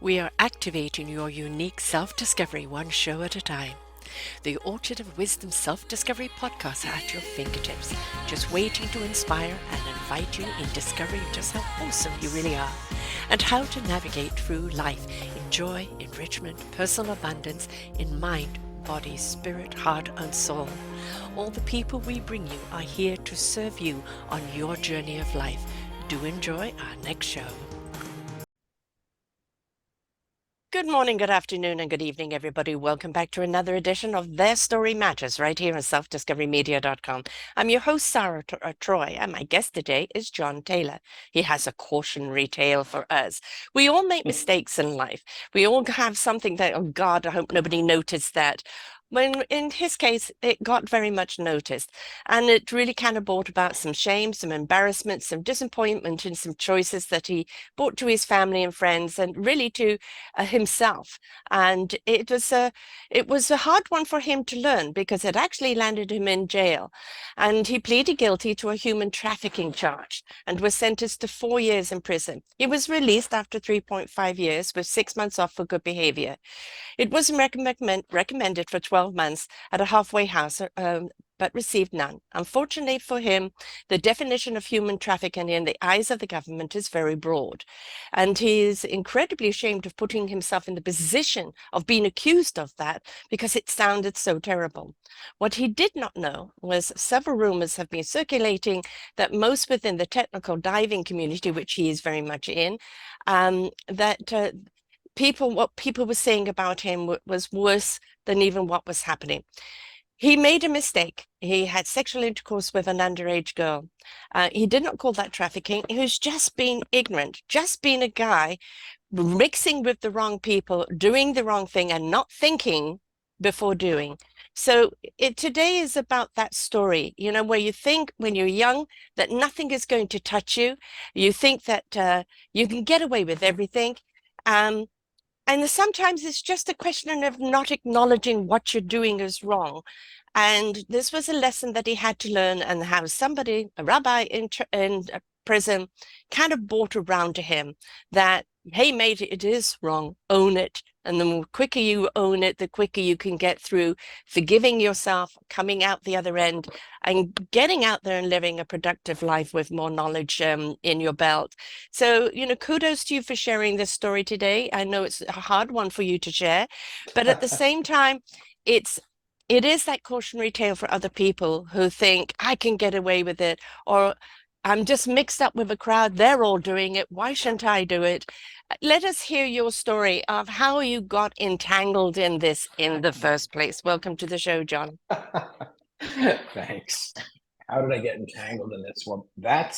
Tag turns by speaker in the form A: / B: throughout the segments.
A: We are activating your unique self-discovery one show at a time. The Orchard of Wisdom Self-Discovery podcast are at your fingertips, just waiting to inspire and invite you in discovering just how awesome you really are and how to navigate through life in joy, enrichment, personal abundance, in mind, body, spirit, heart, and soul. All the people we bring you are here to serve you on your journey of life. Do enjoy our next show. Good morning, good afternoon, and good evening, everybody. Welcome back to another edition of Their Story Matters right here on selfdiscoverymedia.com. I'm your host, Sarah Troy, and my guest today is Jon Taylor. He has a cautionary tale for us. We all make mistakes in life. We all have something that, oh God, I hope nobody noticed that. When in his case, it got very much noticed, and it really kind of brought about some shame, some embarrassment, some disappointment, and some choices that he brought to his family and friends, and really to himself. And it was a hard one for him to learn because it actually landed him in jail. And he pleaded guilty to a human trafficking charge and was sentenced to 4 years in prison. He was released after 3.5 years with 6 months off for good behavior. It was recommended for 12 months at a halfway house, but received none. Unfortunately for him, the definition of human trafficking in the eyes of the government is very broad. And he is incredibly ashamed of putting himself in the position of being accused of that because it sounded so terrible. What he did not know was several rumors have been circulating that most within the technical diving community, which he is very much in, that what people were saying about him was worse than even what was happening. He made a mistake. He had sexual intercourse with an underage girl. He did not call that trafficking. He was just being ignorant, just being a guy mixing with the wrong people, doing the wrong thing, and not thinking before doing. So today is about that story, where you think when you're young that nothing is going to touch you. You think that you can get away with everything. Um, and sometimes it's just a question of not acknowledging what you're doing is wrong. And this was a lesson that he had to learn, and how somebody, a rabbi in prison, kind of brought around to him that, hey, mate, it is wrong, own it. And the quicker you own it, the quicker you can get through forgiving yourself, coming out the other end, and getting out there and living a productive life with more knowledge in your belt. So, kudos to you for sharing this story today. I know it's a hard one for you to share, but at the same time, it is that cautionary tale for other people who think I can get away with it, or I'm just mixed up with a crowd. They're all doing it. Why shouldn't I do it? Let us hear your story of how you got entangled in this in the first place. Welcome to the show, Jon.
B: Thanks. How did I get entangled in this? Well, that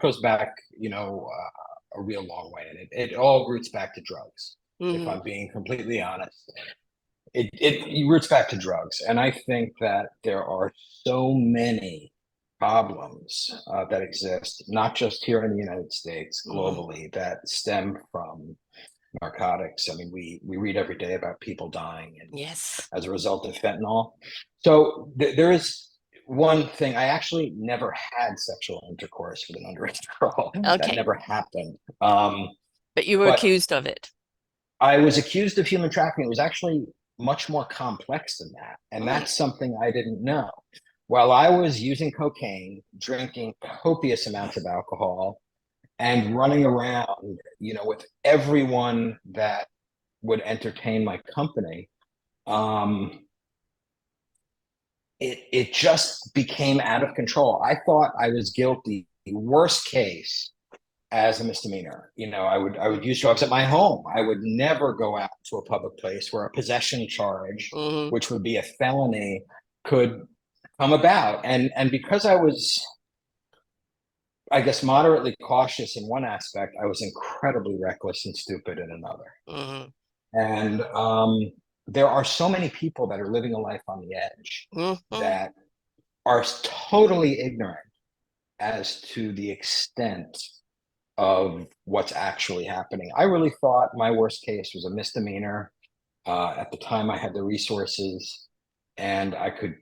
B: goes back, a real long way, and it all roots back to drugs. If
A: Mm-hmm.
B: I'm being completely honest, it roots back to drugs, and I think that there are so many problems that exist, not just here in the United States,
A: Mm-hmm.
B: globally, that stem from narcotics. I mean, we read every day about people dying and
A: Yes.
B: as a result of fentanyl. So there is one thing. I actually never had sexual intercourse with an underage girl. That
A: Okay.
B: never happened.
A: But you were
B: But
A: accused of it.
B: I was accused of human trafficking. It was actually much more complex than that. And
A: Mm.
B: that's something I didn't know. While I was using cocaine, drinking copious amounts of alcohol, and running around, with everyone that would entertain my company, um, it just became out of control. I thought I was guilty. Worst case, as a misdemeanor. I would use drugs at my home. I would never go out to a public place where a possession charge,
A: Mm-hmm.
B: which would be a felony, could come about. And because I was, I guess, moderately cautious in one aspect, I was incredibly reckless and stupid in another.
A: Mm-hmm.
B: And there are so many people that are living a life on the edge
A: Mm-hmm.
B: that are totally ignorant as to the extent of what's actually happening. I really thought my worst case was a misdemeanor. At the time, I had the resources, and I could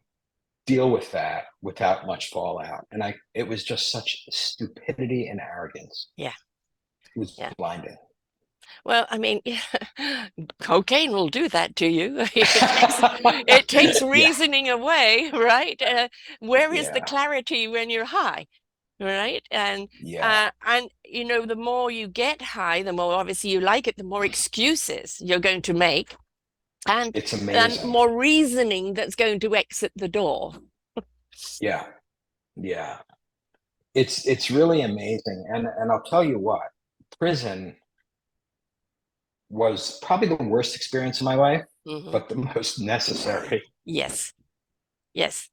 B: deal with that without much fallout. And it was just such stupidity and arrogance.
A: Yeah.
B: It was
A: Yeah.
B: blinding.
A: Well, I mean, cocaine will do that to you. It takes
B: Yeah,
A: reasoning away, right? Where is the
B: yeah,
A: clarity when you're high, right?
B: yeah.
A: And the more you get high, the more obviously you like it, the more excuses you're going to make, and
B: It's
A: and
B: amazing.
A: more reasoning that's going to exit the door.
B: Yeah, yeah. It's really amazing. And I'll tell you what, prison was probably the worst experience of my life,
A: Hmm.
B: but the most necessary.
A: Yes, yes.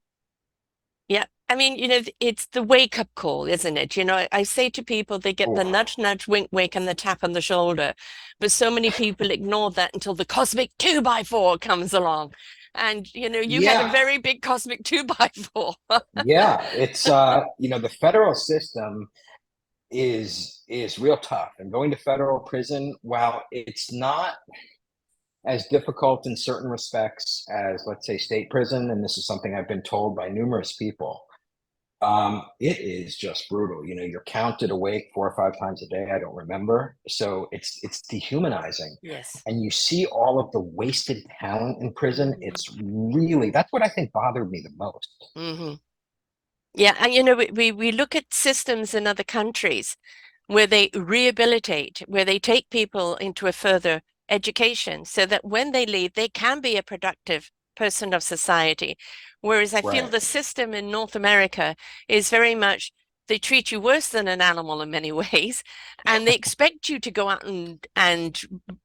A: Yeah. I mean, it's the wake up call, isn't it? I say to people, they get the
B: Oh,
A: nudge, nudge, wink, wink, and the tap on the shoulder. But so many people ignore that until the cosmic two by four comes along. And, you had a
B: yeah,
A: very big cosmic two by four.
B: yeah. It's the federal system is real tough. And going to federal prison, while it's not as difficult in certain respects as, let's say, state prison, and this is something I've been told by numerous people, it is just brutal. You're counted awake 4 or 5 times a day. I don't remember. So it's dehumanizing.
A: Yes.
B: And you see all of the wasted talent in prison.
A: Hmm.
B: It's really, that's what I think bothered me the most.
A: Hmm. Yeah. And, we look at systems in other countries where they rehabilitate, where they take people into a further education so that when they leave, they can be a productive person of society. Whereas I feel
B: Right.
A: the system in North America is very much, they treat you worse than an animal in many ways, and they expect you to go out and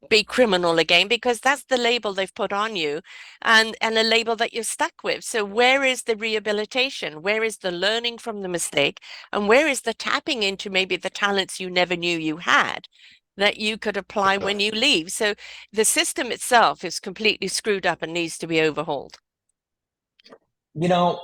A: be criminal again because that's the label they've put on you, and a label that you're stuck with. So where is the rehabilitation? Where is the learning from the mistake? And where is the tapping into maybe the talents you never knew you had that you could apply when you leave? So the system itself is completely screwed up and needs to be overhauled.
B: You know,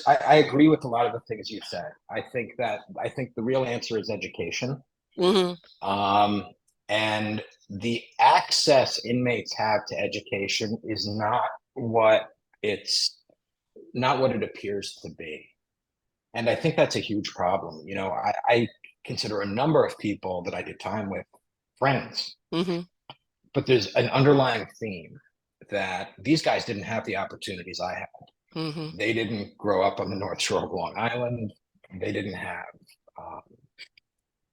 B: I agree with a lot of the things you said. I think the real answer is education.
A: Hmm.
B: Um, and the access inmates have to education is what it's not what it appears to be. And I think that's a huge problem. I consider a number of people that I did time with friends,
A: Hmm.
B: but there's an underlying theme that these guys didn't have the opportunities I had.
A: Hmm.
B: They didn't grow up on the North Shore of Long Island. They didn't have um,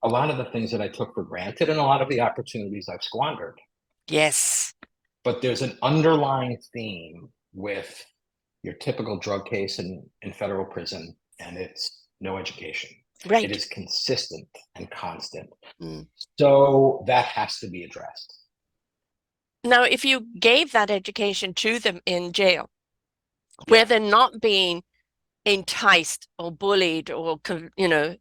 B: a lot of the things that I took for granted and a lot of the opportunities I've squandered.
A: Yes.
B: But there's an underlying theme with your typical drug case in federal prison, and it's no education. It
A: Right.
B: is consistent and constant.
A: Mm.
B: So that has to be addressed.
A: Now, if you gave that education to them in jail, where
B: Yeah.
A: they're not being enticed or bullied or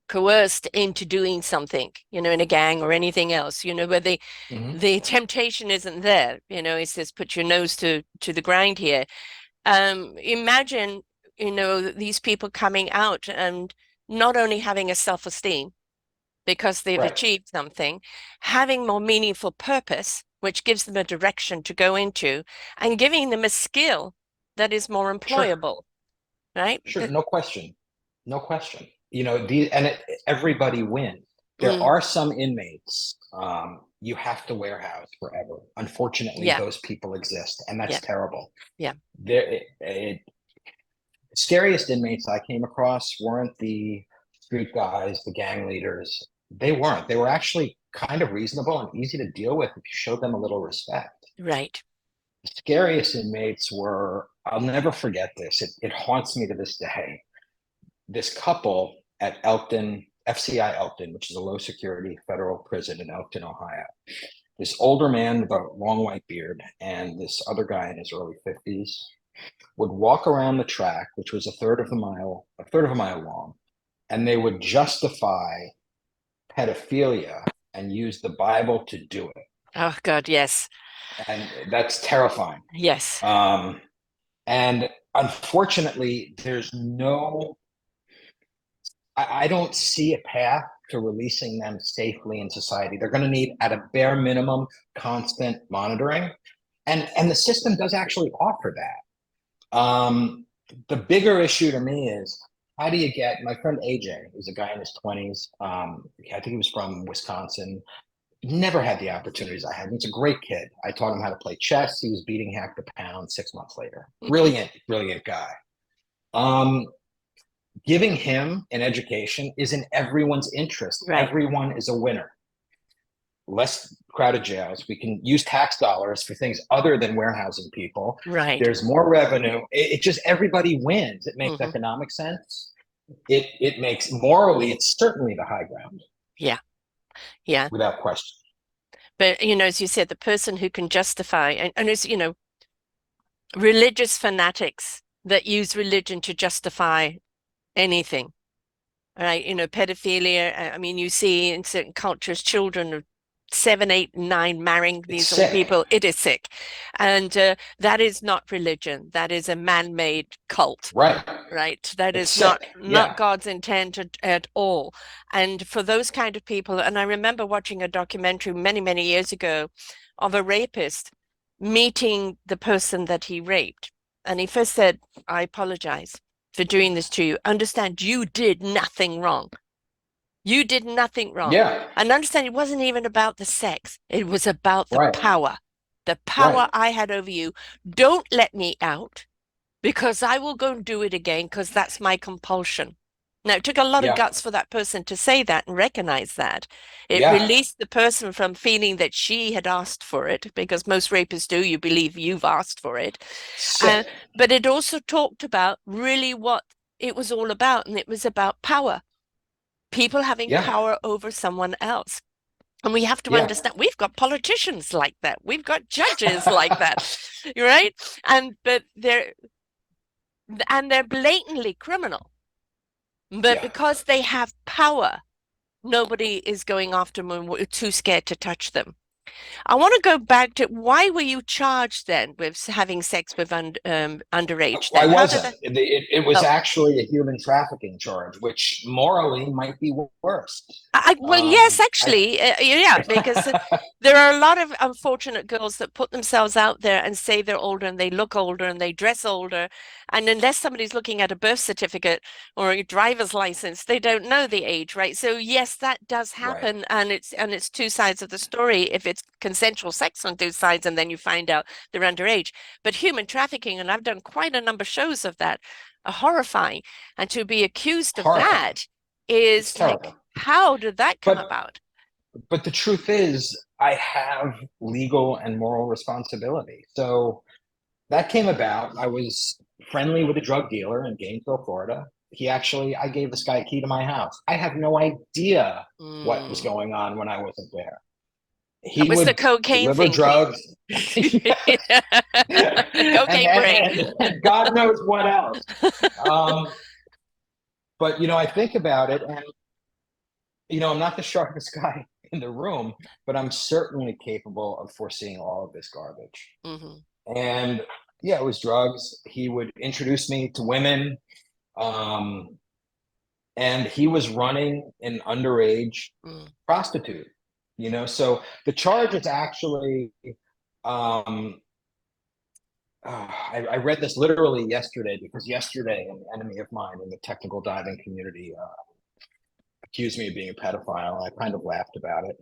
A: coerced into doing something, in a gang or anything else, where
B: Hmm.
A: the temptation isn't there, it says put your nose to the grind here. Imagine, these people coming out and not only having a self-esteem because they've
B: Right.
A: achieved something, having more meaningful purpose, which gives them a direction to go into, and giving them a skill that is more
B: Sure.
A: employable, right?
B: Sure. No question. No question. Everybody wins. There
A: Mm,
B: are some inmates you have to warehouse forever. Unfortunately,
A: yeah,
B: those people exist, and
A: yeah,
B: that's terrible.
A: yeah.
B: Scariest inmates I came across weren't the street guys, the gang leaders. They weren't. They were actually kind of reasonable and easy to deal with if you showed them a little respect.
A: Right.
B: The scariest inmates were, I'll never forget this. It haunts me to this day. This couple at Elkton, FCI Elkton, which is a low security federal prison in Elkton, Ohio. This older man with a long white beard and this other guy in his early 50s would walk around the track, which was a third of a mile long, and they would justify pedophilia and use the Bible to do it.
A: Oh God, yes.
B: And that's terrifying.
A: Yes.
B: Um, and unfortunately, I don't see a path to releasing them safely in society. They're going to need, at a bare minimum, constant monitoring. And the system does actually offer that. The bigger issue to me is how do you get my friend AJ is a guy in his 20s. I think he was from Wisconsin. never had the opportunities I had. He's a great kid. I taught him how to play chess. He was beating half the pound 6 months later. Brilliant, brilliant guy. Um, Giving him an education is in everyone's interest.
A: Right,
B: Everyone is a winner. Less crowded jails. We can use tax dollars for things other than warehousing people.
A: right.
B: There's more revenue. It just everybody wins. It makes
A: Hmm.
B: economic sense. It makes morally, it's certainly the high ground,
A: Yeah, yeah.
B: without question.
A: But, as you said, the person who can justify, and it's, religious fanatics that use religion to justify anything, right? Pedophilia. I mean, you see in certain cultures, children of 7, 8, 9 marrying
B: It's
A: these old
B: sick.
A: people. It is sick. And that is not religion. That is a man-made cult.
B: Right.
A: Right, that
B: It's
A: is not
B: sick.
A: not
B: Yeah.
A: God's intent at all. And for those kind of people, and I remember watching a documentary many, many years ago of a rapist meeting the person that he raped. And he first said, I apologize for doing this to you. Understand you did nothing wrong. You did nothing wrong.
B: Yeah.
A: And understand it wasn't even about the sex. It was about the
B: Right.
A: power. The
B: Right.
A: power I had over you. Don't let me out because I will go and do it again because that's my compulsion. Now, it took a lot of
B: Yeah.
A: guts for that person to say that and recognize that. It
B: Yeah.
A: released the person from feeling that she had asked for it, because most rapists do, you believe you've asked for it.
B: Sick.
A: Uh, but it also talked about really what it was all about, and it was about power, people having
B: Yeah.
A: power over someone else. And we have to
B: Yeah.
A: understand we've got politicians like that. We've got judges like that, right? And they're blatantly criminal. But
B: Yeah.
A: because they have power, nobody is going after them and we're too scared to touch them. I want to go back to why were you charged then with having sex with underage
B: I
A: then? How did
B: wasn't.
A: that?
B: It was
A: Oh,
B: actually a human trafficking charge, which morally might be worse.
A: well, yes,
B: I
A: actually, yeah, because there are a lot of unfortunate girls that put themselves out there and say they're older and they look older and they dress older. And unless somebody's looking at a birth certificate or a driver's license, they don't know the age, right? So yes, that does
B: right.
A: happen, and it's two sides of the story. If it's consensual sex on two sides, and then you find out they're underage. But human trafficking, and I've done quite a number of shows of that, are horrifying. And to be accused of
B: Horrifying.
A: that
B: It's
A: is like,
B: terrible.
A: how did that come
B: But
A: about?
B: but the truth is, I have legal and moral responsibility. So that came about. I was friendly with a drug dealer in Gainesville, Florida. I gave this guy a key to my house. I have no idea what was
A: Mm.
B: going on when I wasn't there.
A: That
B: He
A: was the
B: would
A: cocaine
B: deliver
A: thinking.
B: drugs. and,
A: Cocaine brain.
B: and God knows what else. Um, but I think about it, and I'm not the sharpest guy in the room, but I'm certainly capable of foreseeing all of this garbage.
A: Hmm.
B: And yeah, it was drugs. He would introduce me to women, um, and he was running an underage
A: Mm.
B: prostitute. So the charge is actually um, I read this literally yesterday because yesterday an enemy of mine in the technical diving community accused me of being a pedophile. I kind of laughed about it.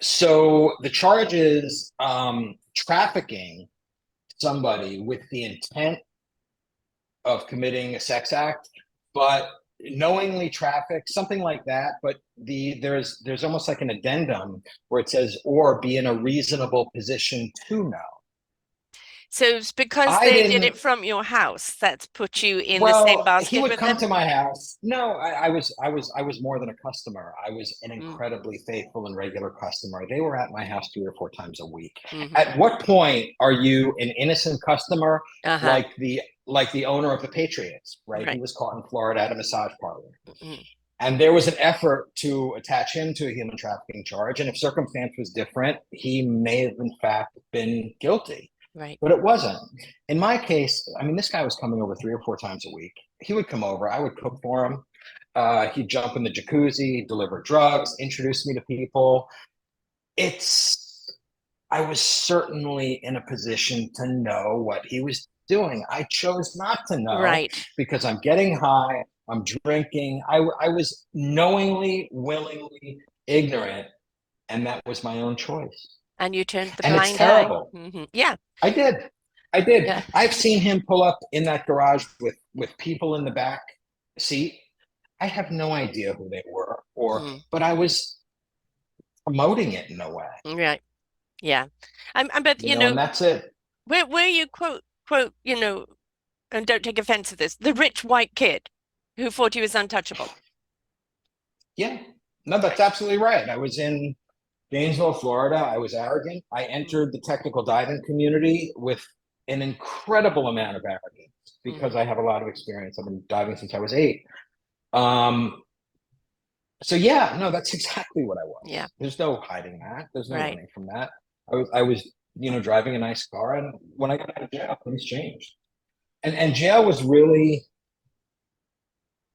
B: So the charge is trafficking somebody with the intent of committing a sex act, but knowingly traffic, something like that. But there's almost like an addendum where it says, or be in a reasonable position to know.
A: So it's because
B: I
A: they did
B: didn't
A: it from your house that's put you in the same
B: Well, he
A: basket
B: would
A: with
B: come
A: them?
B: to my house. No, I was more than a customer. I was an
A: Mm.
B: incredibly faithful and regular customer. They were at my house 3 or 4 times a week.
A: Hmm.
B: At what point are you an innocent customer
A: Uh-huh.
B: like the owner of the Patriots, right? He
A: Right.
B: was caught in Florida at a massage parlor.
A: Mm.
B: And there was an effort to attach him to a human trafficking charge. And if circumstance was different, he may have in fact been guilty,
A: Right.
B: but it wasn't. In my case, I mean, this guy was coming over 3 or 4 times a week. He would come over, I would cook for him. He'd jump in the jacuzzi, deliver drugs, introduce me to people. I was certainly in a position to know what he was doing. I chose not to know
A: Right.
B: because I'm getting high, I'm drinking. I was knowingly, willingly ignorant, and that was my own choice.
A: And you turned the
B: And it's
A: blind eye.
B: terrible.
A: Yeah,
B: I did. I did.
A: yeah.
B: I've seen him pull up in that garage with people in the back seat. I have no idea who they were, or
A: Mm,
B: but I was promoting it in a way,
A: right. Yeah. But
B: and that's it.
A: where you quote, and don't take offense to this, the rich white kid who thought he was untouchable.
B: Yeah. No, that's absolutely right. I was in Gainesville, Florida. I was arrogant. I
A: Mm,
B: entered the technical diving community with an incredible amount of arrogance because
A: hmm
B: I have a lot of experience. I've been diving since I was 8. Um, so yeah, no, that's exactly what I
A: Yeah,
B: was. There's no hiding that. There's no
A: right.
B: running from that. I was, driving a nice car, and when I got out of jail, things changed. And jail was really,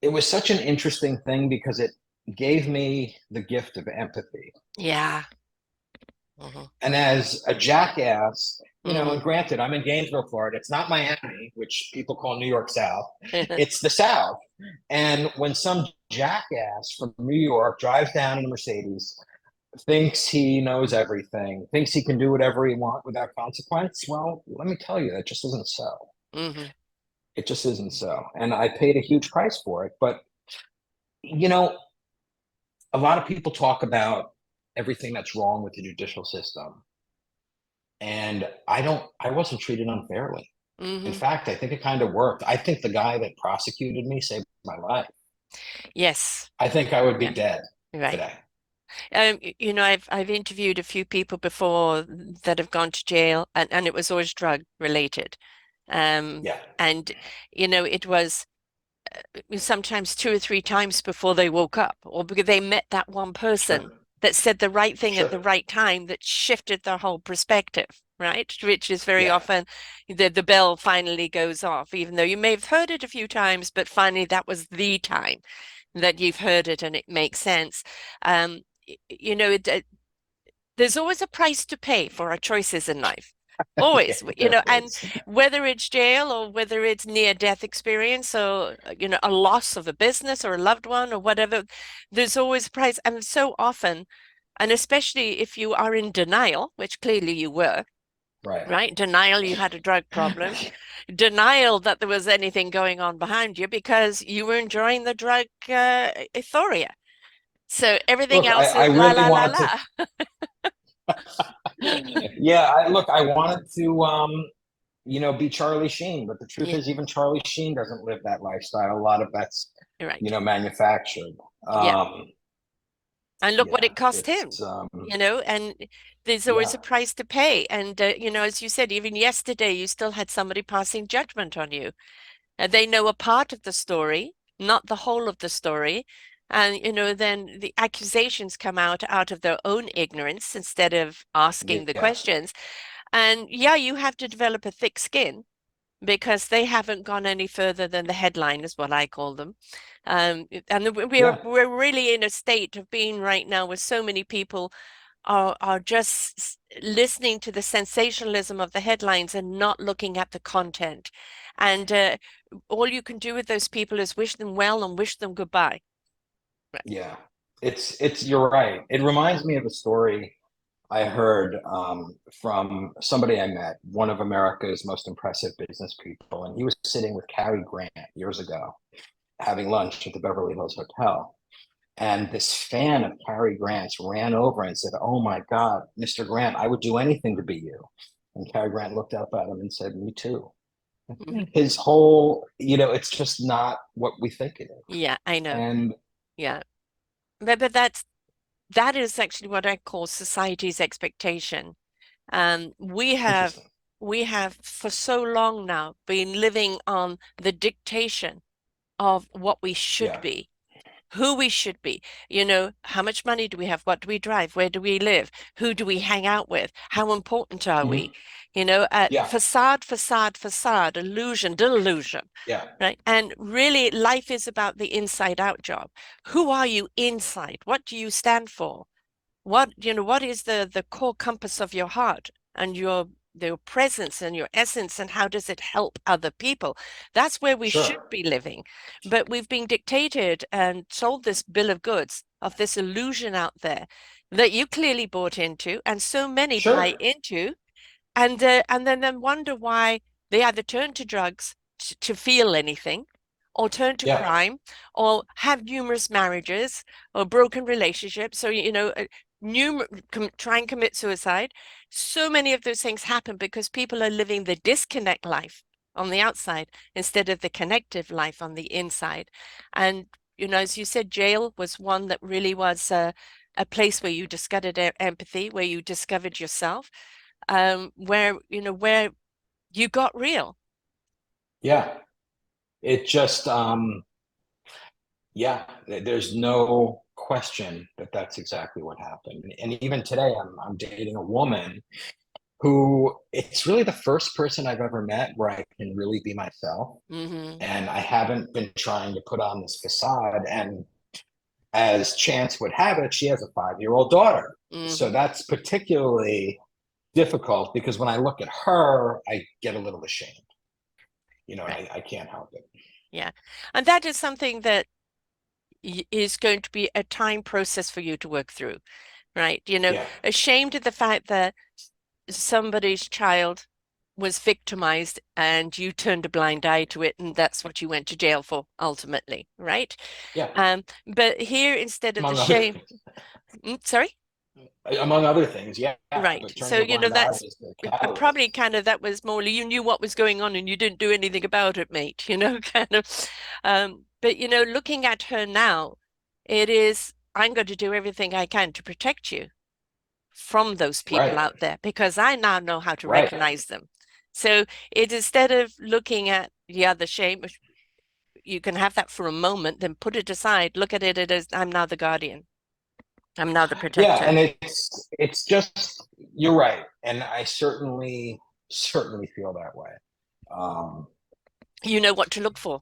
B: it was such an interesting thing because it gave me the gift of empathy.
A: Yeah. hmm
B: And as a jackass,
A: hmm
B: and granted, I'm in Gainesville, Florida. It's not Miami, which people call New York South. It's the South. And when some jackass from New York drives down in a Mercedes, thinks he knows everything, thinks he can do whatever he wants without consequence, well, let me tell you, that just isn't so.
A: hmm
B: It just isn't so. And I paid a huge price for it. But, you know, a lot of people talk about everything that's wrong with the judicial system. And I wasn't treated unfairly. In
A: hmm
B: fact, I think it kind of worked. I think the guy that prosecuted me saved my life.
A: Yes.
B: I think I would be
A: Yeah.
B: dead
A: Right.
B: today.
A: I've interviewed a few people before that have gone to jail, and it was always drug related.
B: Yeah,
A: And it was sometimes 2 or 3 times before they woke up, or because they met that one person
B: sure,
A: that said the right thing at the
B: sure.
A: right time that shifted their whole perspective, right? Which is very
B: Yeah,
A: often the bell finally goes off, even though you may have heard it a few times, but finally that was the time that you've heard it and it makes sense. Um, there's always a price to pay for our choices in life.
B: yeah,
A: Always,
B: there
A: and
B: is.
A: whether it's jail or whether it's near death experience or, a loss of a business or a loved one or whatever, there's always a price. And so often, and especially if you are in denial, which clearly you were,
B: Right.
A: right? Denial you had a drug problem, denial that there was anything going on behind you because you were enjoying the drug euphoria. So everything
B: Look,
A: else
B: I
A: is la
B: really
A: la la
B: wanted to.
A: la.
B: Yeah, I wanted to, be Charlie Sheen, but the truth
A: Yeah,
B: is, even Charlie Sheen doesn't live that lifestyle. A lot of that's,
A: you're right.
B: manufactured.
A: Yeah.
B: Um,
A: And look what
B: yeah,
A: it cost him,
B: it's,
A: and there's always
B: yeah,
A: a price to pay. And, as you said, even yesterday, you still had somebody passing judgment on you. They know a part of the story, not the whole of the story. And, then the accusations come out of their own ignorance instead of asking the
B: yeah,
A: questions. And yeah, you have to develop a thick skin because they haven't gone any further than the headline, is what I call them. And we're
B: yeah,
A: we're really in a state of being right now where so many people are just listening to the sensationalism of the headlines and not looking at the content. And all you can do with those people is wish them well and wish them goodbye. Right.
B: yeah. You're right. It reminds me of a story I heard from somebody I met, one of America's most impressive business people, and he was sitting with Cary Grant years ago, having lunch at the Beverly Hills Hotel. And this fan of Cary Grant's ran over and said, "Oh my God, Mr. Grant, I would do anything to be you." And Cary Grant looked up at him and said, "Me too."
A: Mhm.
B: His whole, it's just not what we think it is.
A: Yeah, I know.
B: And
A: Yeah. But that is actually what I call society's expectation. We have
B: interesting.
A: we have for so long now been living on the dictation of what we should
B: Yeah.
A: be, who we should be. How much money do we have? What do we drive? Where do we live? Who do we hang out with? How important are we?
B: Hmm. Yeah.
A: Facade, facade, facade, illusion, delusion,
B: Yeah.
A: right? And really, life is about the inside out job. Who are you inside? What do you stand for? What is the core compass of your heart and your your presence and your essence, and how does it help other people? That's where we should
B: Sure.
A: be living. But we've been dictated and sold this bill of goods of this illusion out there that you clearly bought into, and so many buy
B: Sure.
A: into, and then wonder why they either turn to drugs to feel anything, or turn to
B: Yeah.
A: crime, or have numerous marriages or broken relationships, or try and commit suicide. So many of those things happen because people are living the disconnect life on the outside instead of the connective life on the inside. And as you said, jail was one that really was a place where you discovered empathy, where you discovered yourself, where you got real.
B: Yeah. It just, yeah, there's no question that that's exactly what happened. And even today, I'm dating a woman who it's really the first person I've ever met where I can really be myself.
A: Hmm.
B: And I haven't been trying to put on this facade. And as chance would have it, she has a 5-year-old daughter. So
A: Hmm.
B: that's particularly difficult because when I look at her, I get a little ashamed, and
A: Right.
B: I can't help it.
A: Yeah. And that is something that is going to be a time process for you to work through, right?
B: Yeah.
A: Ashamed of the fact that somebody's child was victimized and you turned a blind eye to it, and that's what you went to jail for ultimately, right?
B: Yeah.
A: But here, instead of the
B: Among other
A: shame,
B: things.
A: sorry?
B: Among other things, yeah.
A: Right.
B: But
A: So,
B: turning a blind eye
A: that's
B: is the catalyst.
A: probably kind of that was more you knew what was going on and you didn't do anything about it, mate, kind of. But, looking at her now, it is, I'm going to do everything I can to protect you from those people
B: Right.
A: out there because I now know how to
B: Right.
A: recognize them. So it instead of looking at, yeah, the shame, you can have that for a moment, then put it aside, look at it as I'm now the guardian. I'm now the
B: Yeah,
A: protector.
B: and it's just you're right, and I certainly feel that way. Um,
A: You know what to look for,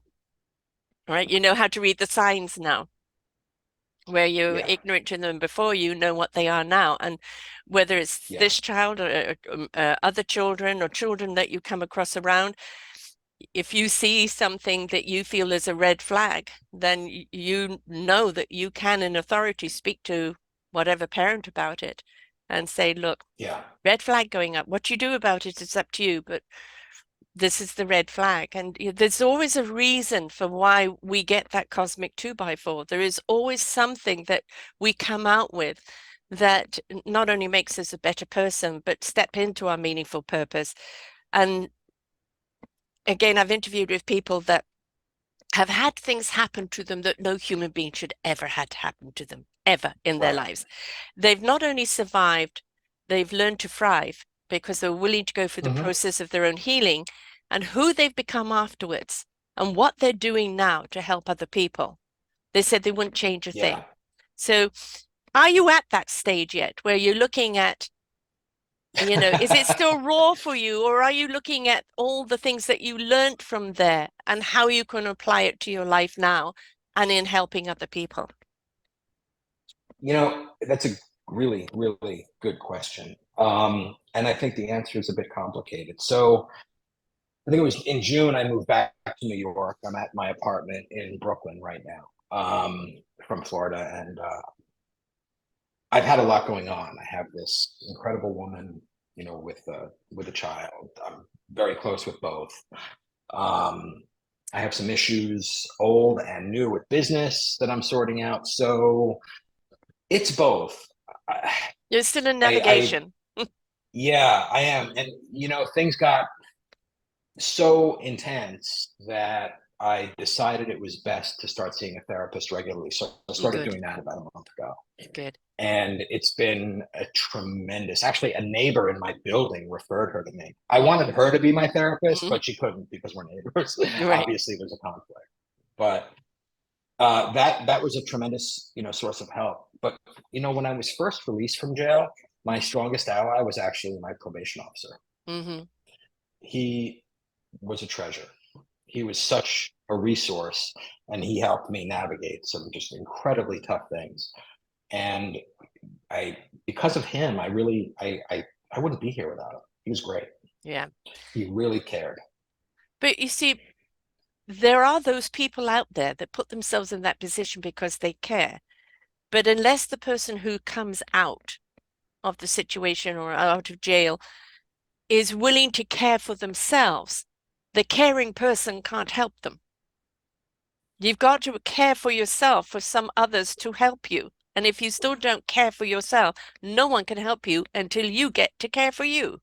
A: right? You know how to read the signs now. Where you're
B: yeah,
A: ignorant to them before, you know what they are now. And whether it's
B: yeah,
A: this child or other children or children that you come across around, if you see something that you feel is a red flag, then you know that you can, in authority, speak to whatever parent about it and say, look,
B: yeah,
A: red flag going up. What you do about it is up to you, but this is the red flag. And there's always a reason for why we get that cosmic 2x4. There is always something that we come out with that not only makes us a better person, but step into our meaningful purpose. And again, I've interviewed with people that have had things happen to them that no human being should ever had to happen to them, ever in their
B: right,
A: lives. They've not only survived, they've learned to thrive because they're willing to go through the
B: hmm,
A: process of their own healing, and who they've become afterwards and what they're doing now to help other people. They said they wouldn't change a
B: yeah.
A: thing. So, are you at that stage yet where you're looking at, is it still raw for you, or are you looking at all the things that you learned from there and how you can apply it to your life now and in helping other people?
B: That's a really, really good question. And I think the answer is a bit complicated. So I think it was in June I moved back to New York. I'm at my apartment in Brooklyn right now, from Florida, and I've had a lot going on. I have this incredible woman, with a child. I'm very close with both. Um, I have some issues, old and new, with business that I'm sorting out. So it's both. I,
A: You're still in
B: I
A: navigation.
B: yeah, I am, and things got so intense that I decided it was best to start seeing a therapist regularly. So I started
A: Good,
B: doing that about a month ago.
A: good.
B: And it's been a tremendous, actually, a neighbor in my building referred her to me. I wanted
A: Mm,
B: her to be my therapist,
A: mm,
B: but she couldn't because we're neighbors.
A: right.
B: Obviously, there's a conflict, but that was a tremendous, source of help. But when I was first released from jail, my strongest ally was actually my probation officer.
A: Hmm.
B: He was a treasure. He was such a resource, and he helped me navigate some just incredibly tough things. And I, because of him, I really, I wouldn't be here without him. He was great.
A: Yeah.
B: He really cared.
A: But you see, there are those people out there that put themselves in that position because they care. But unless the person who comes out of the situation or out of jail is willing to care for themselves, the caring person can't help them. You've got to care for yourself for some others to help you. And if you still don't care for yourself, no one can help you until you get to care for you.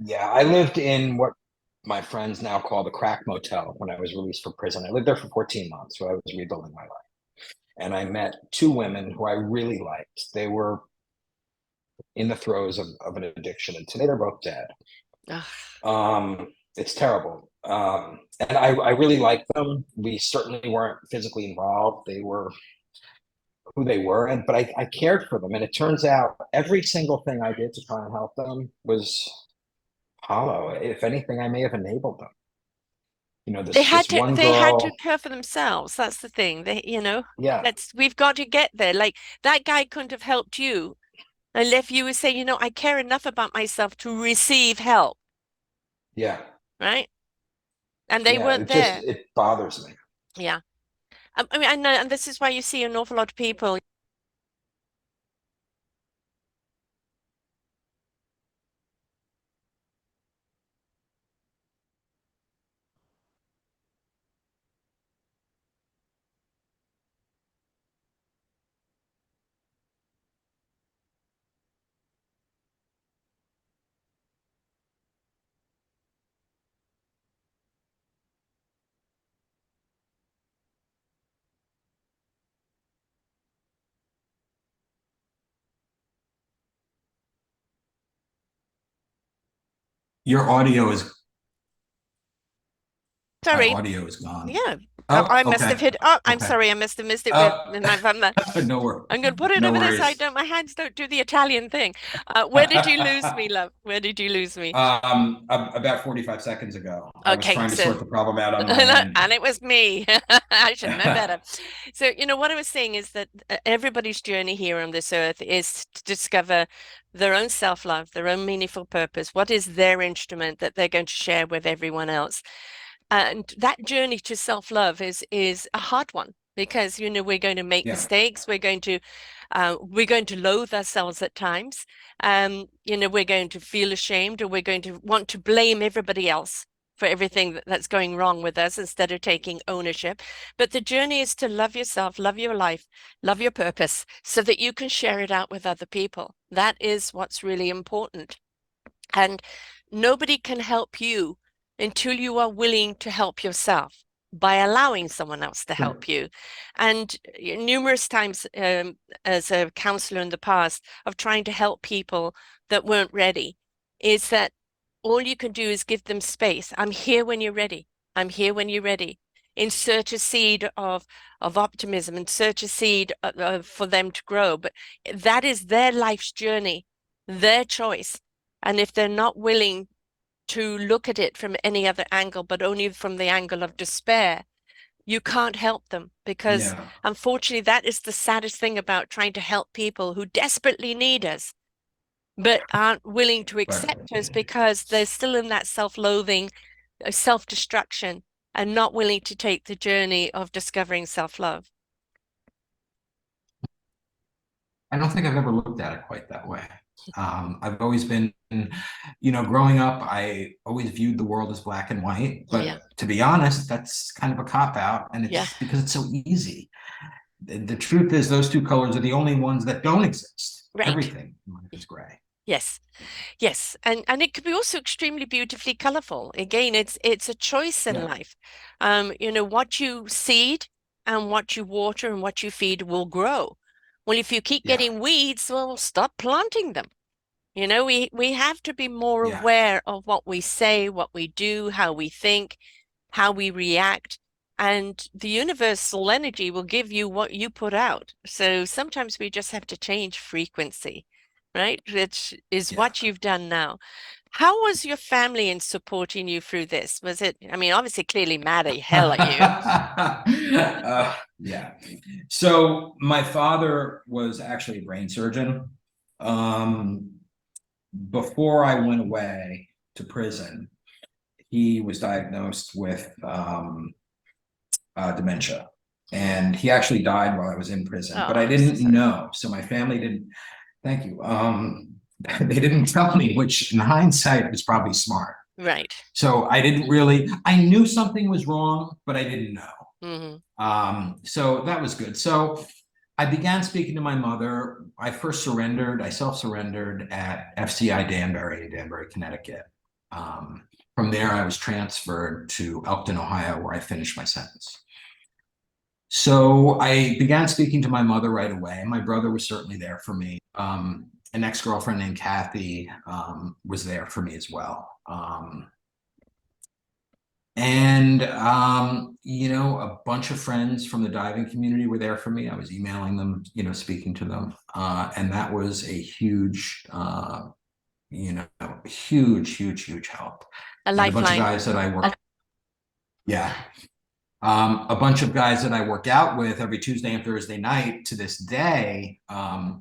B: Yeah, I lived in what my friends now call the crack motel when I was released from prison. I lived there for 14 months, so I was rebuilding my life. And I met two women who I really liked. They were in the throes of an addiction, and today they're both dead.
A: Ugh.
B: It's terrible. And I really liked them. We certainly weren't physically involved. They were who they were, and but I cared for them. And it turns out every single thing I did to try and help them was hollow. If anything, I may have enabled them. You know, this one
A: They had to
B: girl,
A: care for themselves. That's the thing.
B: yeah,
A: We've got to get there. Like that guy couldn't have helped you unless you would say, I care enough about myself to receive help,
B: yeah,
A: right? And they
B: yeah.
A: weren't
B: It just
A: there.
B: it bothers me.
A: Yeah. I mean, I know, and this is why you see an awful lot of people.
C: Your audio is my
A: Sorry.
C: audio is gone.
A: Yeah.
C: Oh,
A: I must have
C: okay.
A: hit. Oh, I'm
C: Okay.
A: sorry. I must have missed it with
C: Uh,
A: my from the.
C: no wor
A: I'm going to put it
C: no
A: over this. I
C: worries.
A: don't. My hands don't do the Italian thing. Where did you lose me, love? Where did you lose me?
C: About 45 seconds ago, I was
A: Okay,
C: trying to
A: so
C: sort the problem out on my end.
A: and it was me. I should know better. So, what I was saying is that everybody's journey here on this earth is to discover their own self-love, their own meaningful purpose. What is their instrument that they're going to share with everyone else? And that journey to self-love is a hard one because we're going to make
C: Yeah,
A: mistakes. We're going to loathe ourselves at times. We're going to feel ashamed, or we're going to want to blame everybody else for everything that's going wrong with us instead of taking ownership. But the journey is to love yourself, love your life, love your purpose, so that you can share it out with other people. That is what's really important. And nobody can help you until you are willing to help yourself by allowing someone else to
C: sure.
A: help you. And numerous times, as a counselor in the past, of trying to help people that weren't ready, is that all you can do is give them space. I'm here when you're ready. I'm here when you're ready. Insert a seed of optimism, insert a seed for them to grow. But that is their life's journey, their choice. And if they're not willing to look at it from any other angle, but only from the angle of despair, you can't help them because
C: Yeah,
A: unfortunately, that is the saddest thing about trying to help people who desperately need us, but aren't willing to
C: right.
A: accept us because they're still in that self-loathing, self-destruction, and not willing to take the journey of discovering self-love.
C: I don't think I've ever looked at it quite that way. I've always been, growing up, I always viewed the world as black and white.
A: Yeah,
C: But to be honest, that's kind of a cop out, and
A: yeah,
C: it's because it's so easy. The truth is, those two colors are the only ones that don't exist.
A: right.
C: Everything in life is gray.
A: Yes. Yes, and it could be also extremely beautifully colorful. Again, it's a choice in
C: Yeah,
A: life. What you seed and what you water and what you feed will grow. Well, if you keep
C: yeah,
A: getting weeds, well, stop planting them. We have to be more
C: yeah,
A: aware of what we say, what we do, how we think, how we react, and the universal energy will give you what you put out. So sometimes we just have to change frequency, right? Which is
C: yeah.
A: what you've done now. How was your family in supporting you through this? Was it, I mean, obviously, clearly mad at hell at you.
C: Yeah. So my father was actually a brain surgeon. Um, before I went away to prison, he was diagnosed with dementia. And he actually died while I was in prison,
A: Oh,
C: but I
A: I'm so
C: didn't
A: sorry.
C: know. So my family didn't, thank you. They didn't tell me, which in hindsight was probably smart.
A: Right.
C: So I didn't really, I knew something was wrong, but I didn't know.
A: Mm-hmm.
C: So that was good. So I began speaking to my mother. I first surrendered, I self-surrendered at FCI Danbury in Danbury, Connecticut. From there, I was transferred to Elkton, Ohio, where I finished my sentence. So I began speaking to my mother right away. My brother was certainly there for me. An ex-girlfriend named Kathy was there for me as well. A bunch of friends from the diving community were there for me. I was emailing them, speaking to them. And that was a huge, huge help.
A: A
C: And a bunch of
A: lifeline.
C: guys that I work, yeah. A bunch of guys that I work out with every Tuesday and Thursday night to this day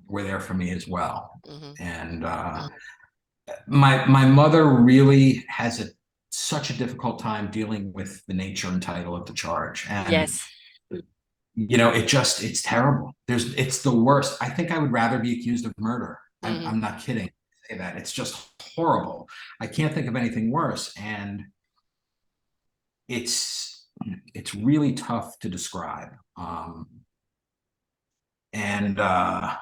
C: were there for me as well.
A: Mm-hmm.
C: And my mother really has such a difficult time dealing with the nature and title of the charge. And
A: Yes.
C: it's terrible. It's the worst. I think I would rather be accused of murder.
A: Mm-hmm.
C: I'm not kidding. I say that. It's just horrible. I can't think of anything worse. And it's really tough to describe. And yeah,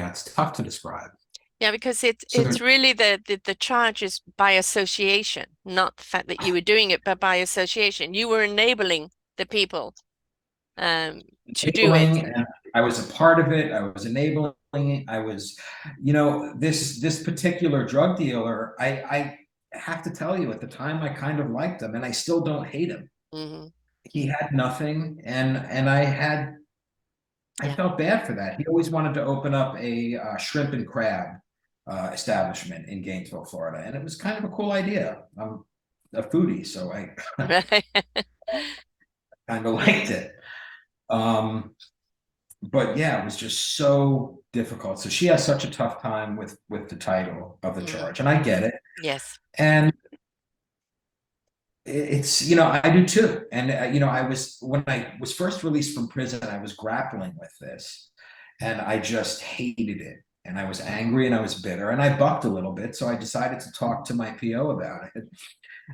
C: it's tough to describe.
A: Yeah, because
C: So
A: it's really the charge is by association, not the fact that you were doing it, but by association. You were enabling the people to do it.
C: enabling, and I was a part of it. I was enabling it. I was, this particular drug dealer. I have to tell you, at the time, I kind of liked him, and I still don't hate him.
A: Mm-hmm.
C: He had nothing, and I
A: Yeah.
C: felt bad for that. He always wanted to open up a shrimp and crab establishment in Gainesville, Florida, and it was kind of a cool idea. I'm a foodie, so I
A: Right.
C: kind of liked it. Um, but yeah, it was just so difficult. So she has such a tough time with the title of the
A: Mm-hmm.
C: charge, and I get it.
A: Yes.
C: And it's I do too. And I was when I was first released from prison, I was grappling with this, and I just hated it. And I was angry and I was bitter and I bucked a little bit. So I decided to talk to my PO about it.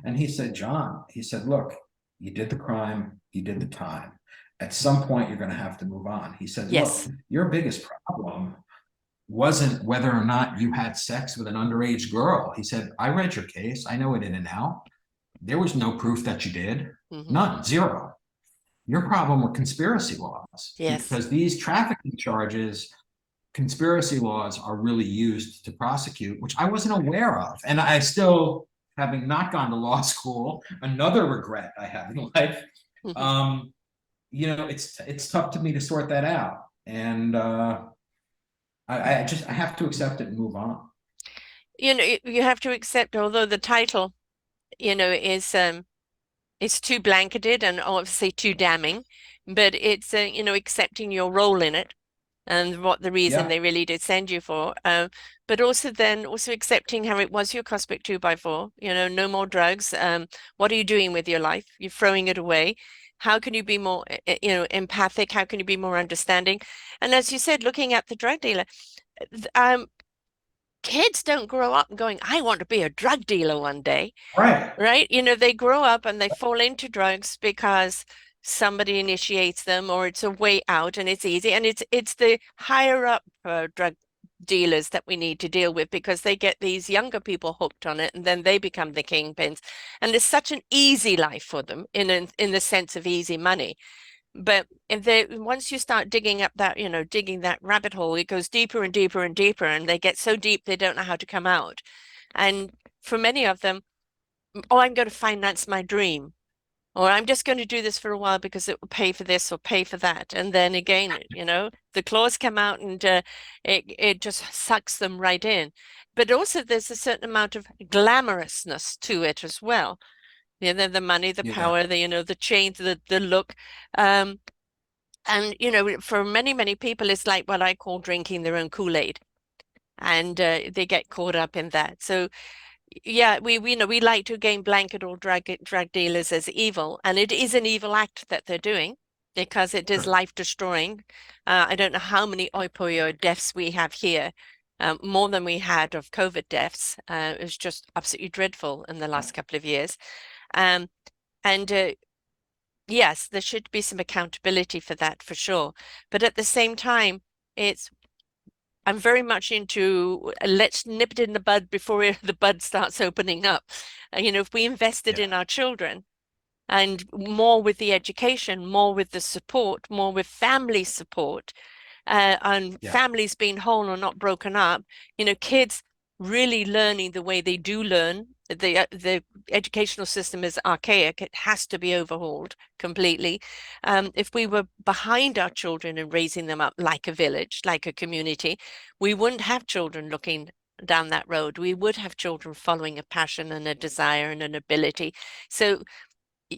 C: And he said, John, he said, look, you did the crime, you did the time. At some point, you're going to have to move on. He said, look,
A: Yes.
C: your biggest problem wasn't whether or not you had sex with an underage girl. He said, I read your case. I know it in and out. There was no proof that you did.
A: Mm-hmm.
C: None, zero. Your problem were conspiracy laws,
A: Yes.
C: because these trafficking charges, conspiracy laws are really used to prosecute, which I wasn't aware of. And I still, having not gone to law school, another regret I have in life,
A: Mm-hmm.
C: it's tough to me to sort that out. And I have to accept it and move on.
A: You have to accept, although the title, is too blanketed and obviously too damning, but it's accepting your role in it and what the reason
C: Yeah.
A: they really did send you for. But also then also accepting how it was your Cosmic 2x4, no more drugs. What are you doing with your life? You're throwing it away. How can you be more, empathic? How can you be more understanding? And as you said, looking at the drug dealer, kids don't grow up going, I want to be a drug dealer one day,
C: Right.
A: right? They grow up and they fall into drugs because somebody initiates them or it's a way out and it's easy. And it's the higher up drug dealers that we need to deal with because they get these younger people hooked on it and then they become the kingpins. And it's such an easy life for them in the sense of easy money. But if they once you start digging up that, digging that rabbit hole, it goes deeper and deeper and deeper, and they get so deep they don't know how to come out. And for many of them, oh, I'm going to finance my dream, or I'm just going to do this for a while because it will pay for this or pay for that. And then again, the claws come out and it just sucks them right in. But also there's a certain amount of glamorousness to it as well. The money, the
C: Yeah.
A: power, the change, the look. And for many, many people, it's like what I call drinking their own Kool-Aid. and they get caught up in that. So yeah, we like to again blanket all drug dealers as evil, and it is an evil act that they're doing because it is
C: Sure.
A: life destroying. I don't know how many opioid deaths we have here, more than we had of COVID deaths. It was just absolutely dreadful in the last couple of years. Um, and yes, there should be some accountability for that for sure. But at the same time, I'm very much into let's nip it in the bud before the bud starts opening up. If we invested
C: Yeah.
A: in our children and more with the education, more with the support, more with family support, and
C: Yeah.
A: families being whole or not broken up, kids really learning the way they do learn. The educational system is archaic. It has to be overhauled completely. If we were behind our children and raising them up like a village, like a community, we wouldn't have children looking down that road. We would have children following a passion and a desire and an ability. So,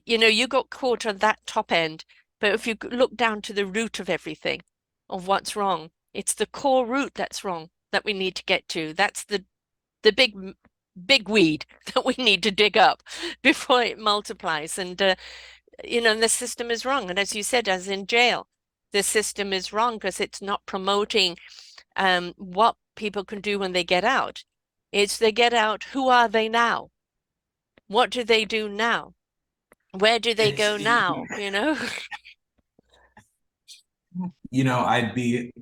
A: you got caught on that top end, but if you look down to the root of everything, of what's wrong, it's the core root that's wrong that we need to get to. That's the big weed that we need to dig up before it multiplies. And the system is wrong. And as you said, as in jail, the system is wrong because it's not promoting what people can do when they get out. It's they get out, who are they now? What do they do now? Where do they
C: It's
A: go now?
C: I'd be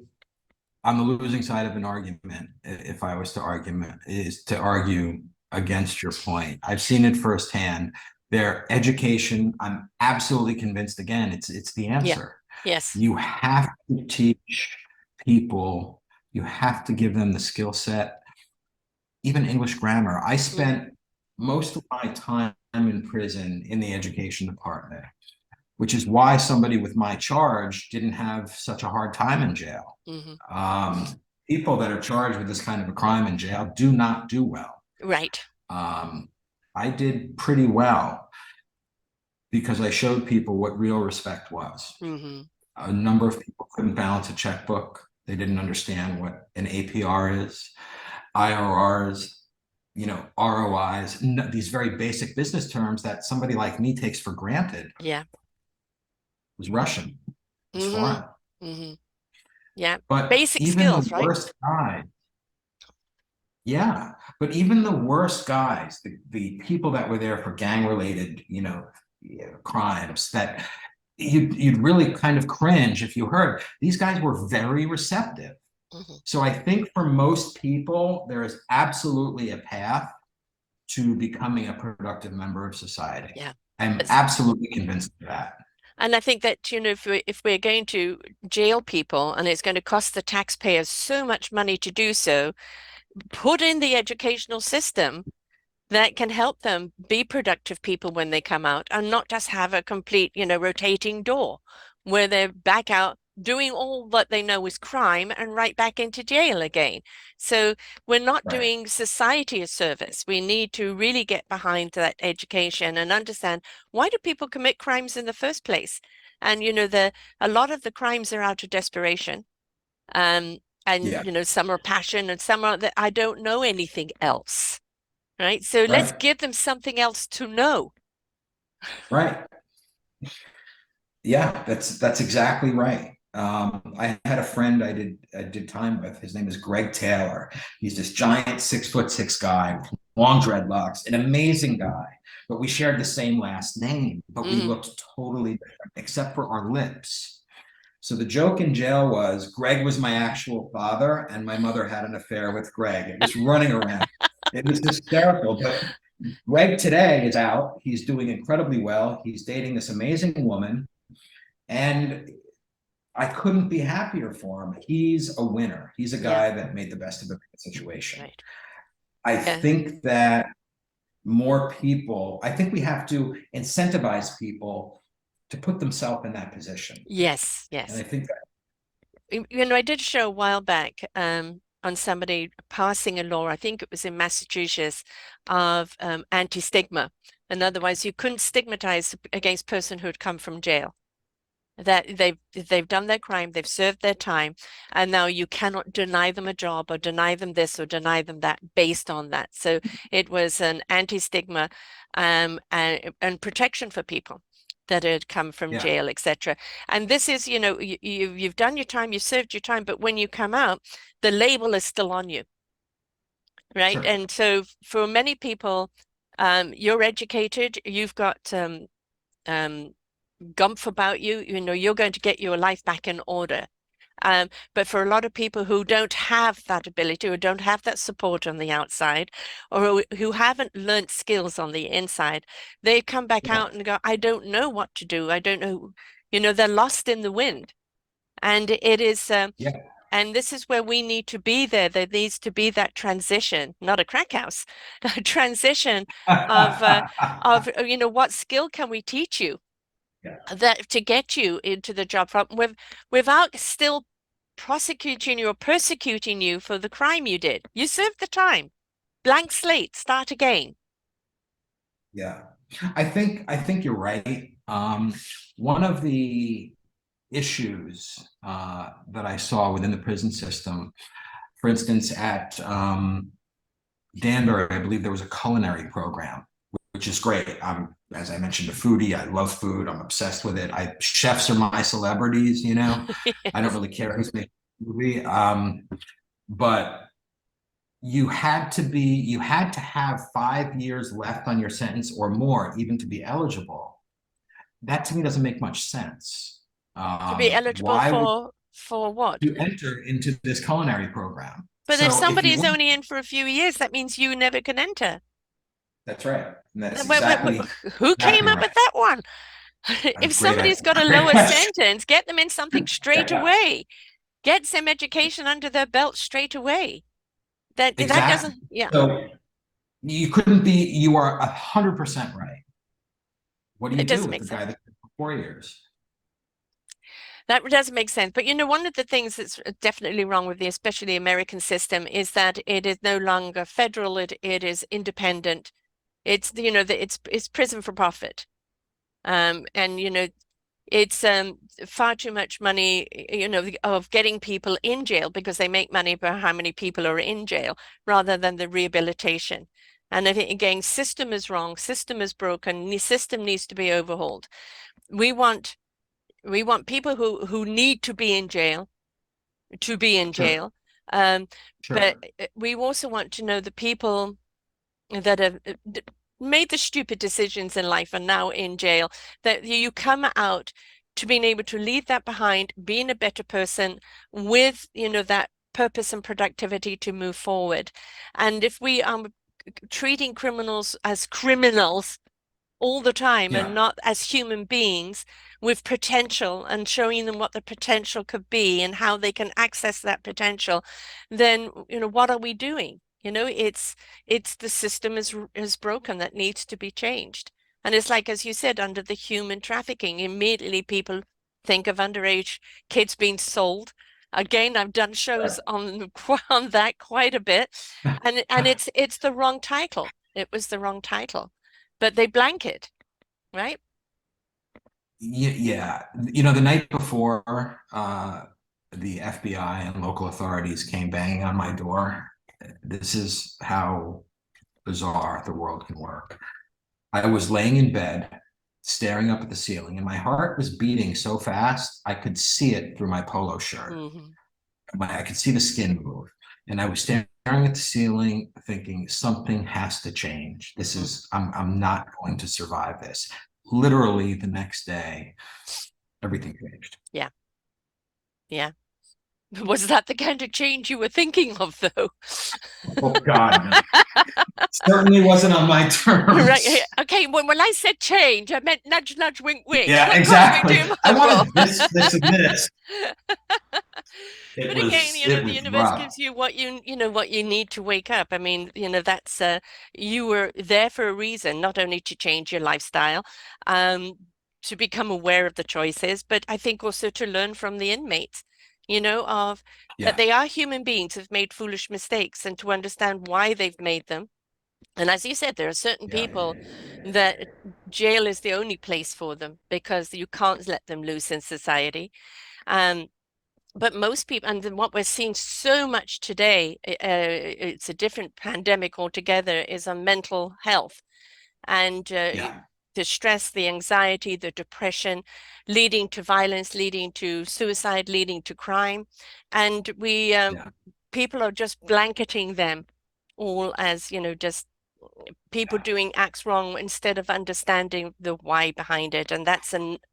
C: on the losing side of an argument if I was to argue against your point. I've seen it firsthand. Their education, I'm absolutely convinced again, it's the
A: Yeah.
C: answer.
A: Yes.
C: You have to teach people, you have to give them the skill set, even English grammar. I spent most of my time in prison in the education department, which is why somebody with my charge didn't have such a hard time in jail. People that are charged with this kind of a crime in jail do not do well.
A: Right.
C: I did pretty well because I showed people what real respect was. A number of people couldn't balance a checkbook. They didn't understand what an APR is, IRRs, ROIs, these very basic business terms that somebody like me takes for granted.
A: Yeah.
C: It was Russian. It was foreign.
A: Yeah.
C: But
A: Basic
C: even the
A: skills, right?
C: worst guys, yeah, but even the worst guys, the people that were there for gang-related, crimes that you'd really kind of cringe if you heard, these guys were very receptive. So I think for most people, there is absolutely a path to becoming a productive member of society.
A: Yeah.
C: I'm absolutely convinced of that.
A: And I think that, if we're going to jail people and it's going to cost the taxpayers so much money to do so, put in the educational system that can help them be productive people when they come out and not just have a complete, rotating door where they're back out doing all that they know is crime and right back into jail again. So we're not doing society a service. We need to really get behind that education and understand, why do people commit crimes in the first place? And a lot of the crimes are out of desperation. And some are passion and some are that I don't know anything else. Right. So let's give them something else to know.
C: Right. Yeah, that's exactly right. I had a friend I did time with. His name is Greg Taylor. He's this giant 6'6" guy with long dreadlocks, an amazing guy. But we shared the same last name, but we looked totally different, except for our lips. So the joke in jail was Greg was my actual father, and my mother had an affair with Greg. It was running around. It was hysterical. But Greg today is out. He's doing incredibly well. He's dating this amazing woman. And I couldn't be happier for him. He's a winner. He's a guy that made the best of the situation.
A: Right.
C: I think that I think we have to incentivize people to put themselves in that position.
A: Yes, yes.
C: And I think
A: that, I did a show a while back on somebody passing a law, I think it was in Massachusetts, of anti-stigma. And otherwise, you couldn't stigmatize against a person who had come from jail. that they've done their crime, they've served their time, and now you cannot deny them a job or deny them this or deny them that based on that. So it was an anti-stigma and protection for people that had come from
C: Yeah,
A: jail, etc. And this is, you've done your time, you've served your time, but when you come out, the label is still on you, right?
C: sure.
A: And so for many people, you're educated, you've got gumph about you, you're going to get your life back in order. But for a lot of people who don't have that ability or don't have that support on the outside or who haven't learned skills on the inside, they come back
C: Yeah,
A: out and go, I don't know what to do. I don't know, they're lost in the wind. And it is,
C: yeah.
A: and this is where we need to be there. There needs to be that transition, not a crack house, a transition of what skill can we teach you
C: Yeah,
A: that to get you into the job without still prosecuting you or persecuting you for the crime you did. You served the time. Blank slate, start again.
C: yeah. I think you're right. One of the issues that I saw within the prison system, for instance, at Danbury, I believe there was a culinary program, which is great. I'm, as I mentioned, a foodie. I love food. I'm obsessed with it. Chefs are my celebrities. I don't
A: Yes.
C: really care who's making the movie. But you had to have 5 years left on your sentence or more, even to be eligible. That to me doesn't make much sense.
A: To be eligible
C: Why would
A: for what?
C: you enter into this culinary program?
A: But if
C: So if
A: somebody
C: you
A: is
C: want,
A: only in for a few years, that means you never can enter.
C: that's right. And that's
A: Wh- Who came
C: exactly
A: up with
C: right.
A: that one?
C: A
A: If
C: great,
A: somebody's got a
C: great
A: lower
C: question.
A: sentence, get them in something straight
C: Yeah,
A: away. Get some education under their belt straight away. That
C: exactly.
A: doesn't, yeah,
C: So you couldn't be, you are 100% right. What do
A: it
C: you do
A: doesn't
C: with
A: make
C: the
A: sense.
C: guy that for 4 years?
A: That doesn't make sense. But one of the things that's definitely wrong with the especially American system is that it is no longer federal, it is independent. It's it's prison for profit. And it's far too much money, of getting people in jail because they make money by how many people are in jail rather than the rehabilitation. And I think again, system is wrong, system is broken, the system needs to be overhauled. We want people who need to be in jail to be in
C: Sure,
A: jail. Um, but
C: sure,
A: we also want to know the people that have made the stupid decisions in life and now in jail, that you come out to being able to leave that behind, being a better person with, that purpose and productivity to move forward. And if we are treating criminals as criminals all the time and
C: yeah.
A: not as human beings with potential and showing them what the potential could be and how they can access that potential, then what are we doing? It's the system is broken that needs to be changed. And it's like, as you said, under the human trafficking, immediately people think of underage kids being sold. Again, I've done shows on on that quite a bit, and it's the wrong title. It was the wrong title, but they blanket, right?
C: Yeah. The night before, the FBI and local authorities came banging on my door. This is how bizarre the world can work. I was laying in bed, staring up at the ceiling, and my heart was beating so fast I could see it through my polo shirt.
A: Mm-hmm.
C: I could see the skin move. And I was staring at the ceiling, thinking something has to change.
A: Mm-hmm.
C: I'm not going to survive this. Literally the next day, everything changed.
A: Yeah, yeah. Was that the kind of change you were thinking of, though?
C: Oh God, no. Certainly wasn't on my
A: Right.
C: terms.
A: Okay. When I said change, I meant nudge, nudge, wink, wink.
C: Yeah,
A: Don't cost me
C: exactly.
A: too
C: I
A: much.
C: wanted this, and this.
A: But again,
C: It
A: the
C: was
A: universe
C: rough.
A: gives you what you need to wake up. I mean, that's you were there for a reason, not only to change your lifestyle, um, to become aware of the choices, but I think also to learn from the inmates, of that
C: Yeah,
A: they are human beings who've made foolish mistakes and to understand why they've made them And as you said, there are certain
C: Yeah.
A: people that jail is the only place for them because you can't let them loose in society. Um, but most people, and what we're seeing so much today, it's a different pandemic altogether, is on mental health and
C: Yeah.
A: the stress, the anxiety, the depression, leading to violence, leading to suicide, leading to crime. And
C: Yeah.
A: people are just blanketing them all as, just people doing acts wrong instead of understanding the why behind it. And that's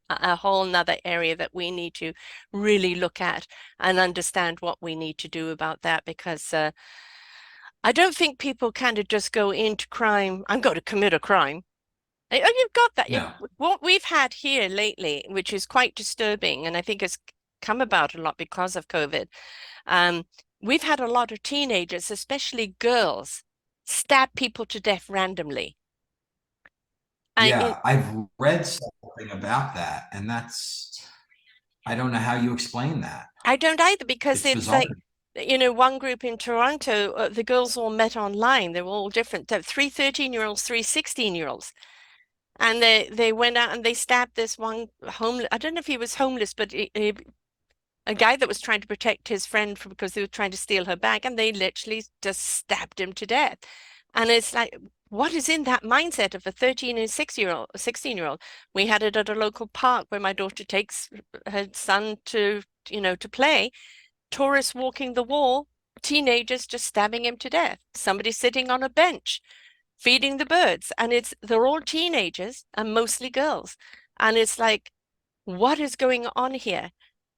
A: a whole nother area that we need to really look at and understand what we need to do about that, because I don't think people kind of just go into crime. I'm going to commit a crime. You've got that.
C: No.
A: What we've had here lately, which is quite disturbing, and I think has come about a lot because of COVID. Um, we've had a lot of teenagers, especially girls, stab people to death randomly.
C: Yeah, I've read something about that, and I don't know how you explain that.
A: I don't either, because
C: It's
A: it's
C: bizarre.
A: like, one group in Toronto, the girls all met online. They were all different. Three 13-year-olds, three 16-year-olds. And they went out and they stabbed this one homeless. I don't know if he was homeless, but a guy that was trying to protect his friend because they were trying to steal her bag, and they literally just stabbed him to death. And it's like, what is in that mindset of a 13 and 6-year-old, 16-year-old? We had it at a local park where my daughter takes her son to play. Tourists walking the wall, teenagers just stabbing him to death. Somebody sitting on a bench feeding the birds, and they're all teenagers and mostly girls. And it's like, what is going on here?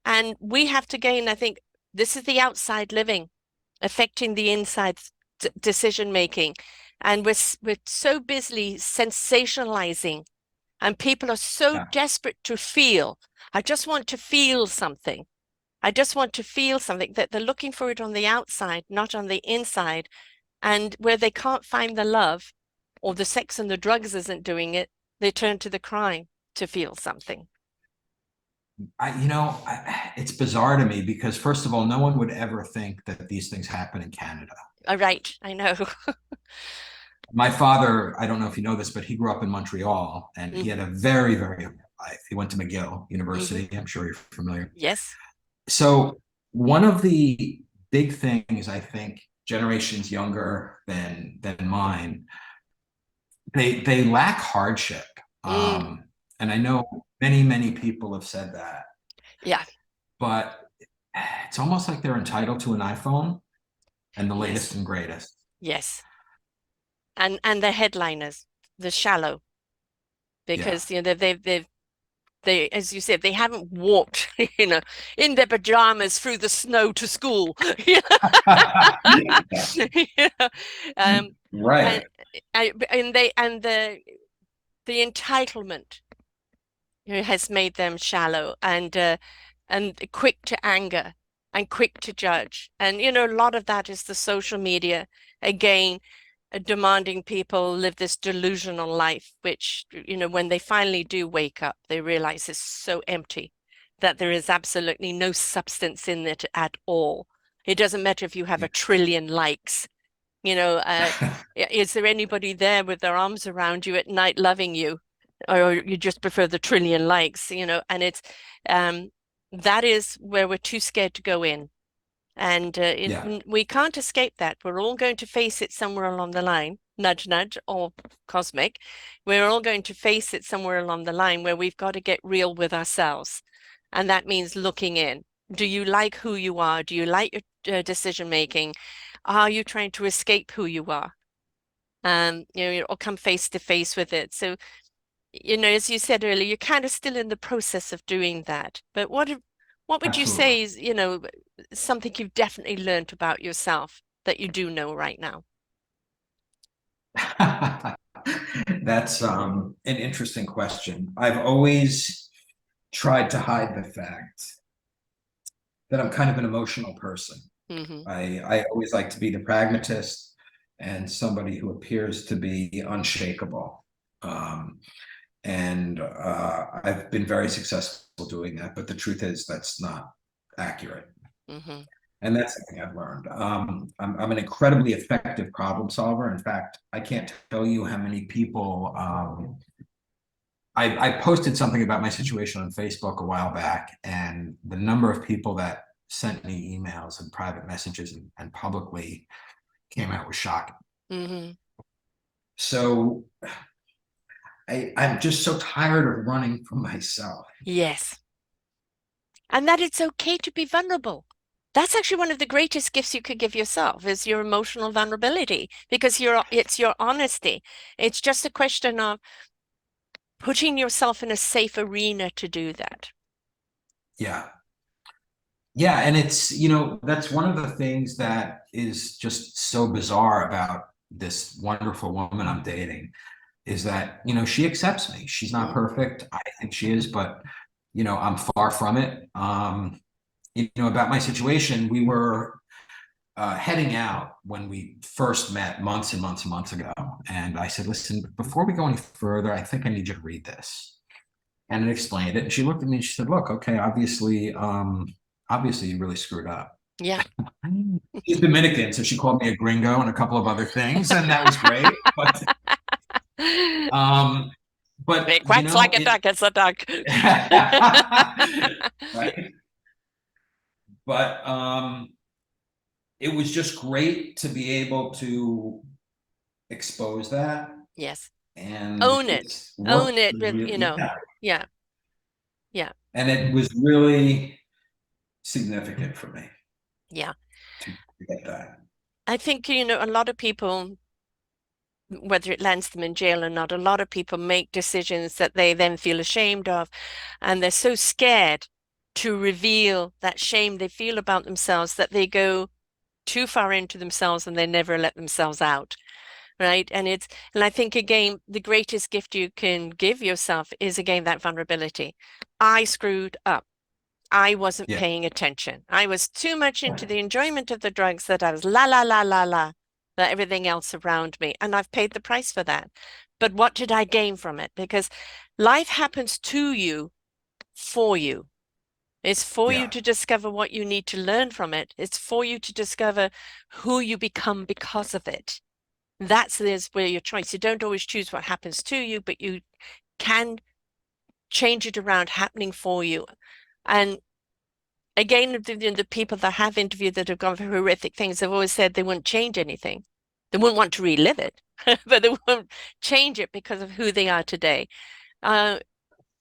A: And we have to gain, I think, this is the outside living affecting the inside decision making. And we're so busily sensationalizing, and people are so
C: Yeah.
A: desperate to feel. I just want to feel something. I just want to feel something, that they're looking for it on the outside, not on the inside. And where they can't find the love, or the sex and the drugs isn't doing it, they turn to the crime to feel something.
C: It's bizarre to me because, first of all, no one would ever think that these things happen in Canada.
A: Right, I know.
C: My father, I don't know if you know this, but he grew up in Montreal, and he had a very, very hard life. He went to McGill University.
A: Mm-hmm.
C: I'm sure you're familiar.
A: Yes.
C: So one of the big things, I think, generations younger than mine, they lack hardship.
A: Mm,
C: And I know many, many people have said that,
A: yeah.
C: but it's almost like they're entitled to an iPhone and the latest
A: Yes.
C: and greatest.
A: Yes. And the headliners, the shallow,
C: Yeah.
A: because they, as you said, they haven't walked, in their pajamas through the snow to school. Yeah. Um,
C: Right.
A: and the entitlement has made them shallow and quick to anger and quick to judge. And a lot of that is the social media again, demanding people live this delusional life, which, when they finally do wake up, they realize is so empty that there is absolutely no substance in it at all. It doesn't matter if you have
C: Yeah.
A: a trillion likes. Is there anybody there with their arms around you at night loving you? Or you just prefer the trillion likes, and um, that is where we're too scared to go in. And
C: Yeah.
A: we can't escape that. We're all going to face it somewhere along the line, nudge, nudge, or cosmic. We're all going to face it somewhere along the line where we've got to get real with ourselves. And that means looking in. Do you like who you are? Do you like your decision making? Are you trying to escape who you are? Or come face to face with it. So, as you said earlier, you're kind of still in the process of doing that. But what would you
C: Absolutely.
A: say is, something you've definitely learned about yourself that you do know right now?
C: That's an interesting question. I've always tried to hide the fact that I'm kind of an emotional person.
A: Hmm.
C: I always like to be the pragmatist and somebody who appears to be unshakable. And I've been very successful doing that, but the truth is that's not accurate.
A: Hmm.
C: And that's something I've learned. I'm an incredibly effective problem solver. In fact, I can't tell you how many people. I posted something about my situation on Facebook a while back, and the number of people that sent me emails and private messages and publicly came out was shocking.
A: Mm-hmm.
C: So I'm just so tired of running from myself.
A: Yes. And that it's okay to be vulnerable. That's actually one of the greatest gifts you could give yourself is your emotional vulnerability because it's your honesty. It's just a question of putting yourself in a safe arena to do that.
C: Yeah. Yeah, and it's, that's one of the things that is just so bizarre about this wonderful woman I'm dating is that, she accepts me. She's not
A: Mm,
C: perfect. I think she is, but, I'm far from it. About my situation, we were heading out when we first met months and months and months ago. And I said, listen, before we go any further, I think I need you to read this. And it explained it. And she looked at me and she said, look, okay, obviously you really screwed up.
A: yeah.
C: She's Dominican, so she called me a gringo and a couple of other things, and that was great. But um,
A: It
C: but
A: quacks like a duck, it's a duck.
C: right. But it was just great to be able to expose that,
A: Yes.
C: and
A: Own it.
C: it's worked
A: Own it with,
C: really, yeah.
A: yeah. Yeah.
C: And it was really significant for me
A: Yeah.
C: to get that.
A: I think, a lot of people, whether it lands them in jail or not, a lot of people make decisions that they then feel ashamed of. And they're so scared to reveal that shame they feel about themselves that they go too far into themselves and they never let themselves out. Right. And I think again, the greatest gift you can give yourself is again that vulnerability. I screwed up. I wasn't
C: Yeah.
A: paying attention. I was too much into the enjoyment of the drugs that I was la la la la la, that everything else around me. And I've paid the price for that. But what did I gain from it? Because life happens to you for you. It's for you
C: Yeah.
A: to discover what you need to learn from it. It's for you to discover who you become because of it. Is where your choice. You don't always choose what happens to you, but you can change it around happening for you. And again, the people that have interviewed that have gone through horrific things have always said they wouldn't change anything. They wouldn't want to relive it, but they won't change it because of who they are today. Uh,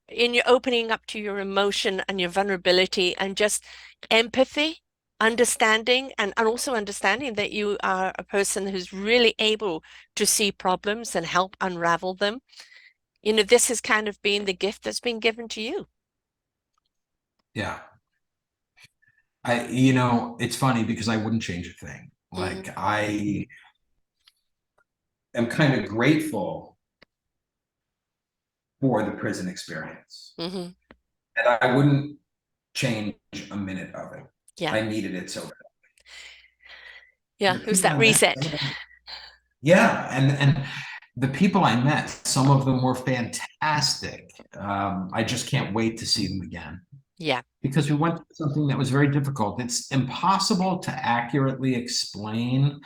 A: in your opening up to your emotion and your vulnerability and just empathy, understanding, and also understanding that you are a person who's really able to see problems and help unravel them. This has kind of been the gift that's been given to you.
C: Yeah. It's funny because I wouldn't change a thing.
A: Mm-hmm.
C: Like I am kind of grateful for the prison experience.
A: Mm-hmm.
C: And I wouldn't change a minute of it.
A: Yeah.
C: I needed it so bad.
A: Yeah.
C: The
A: It was
C: people
A: that
C: I met,
A: reset.
C: yeah, and the people I met, some of them were fantastic. I just can't wait to see them again
A: Yeah.
C: because we went through something that was very difficult. It's impossible to accurately explain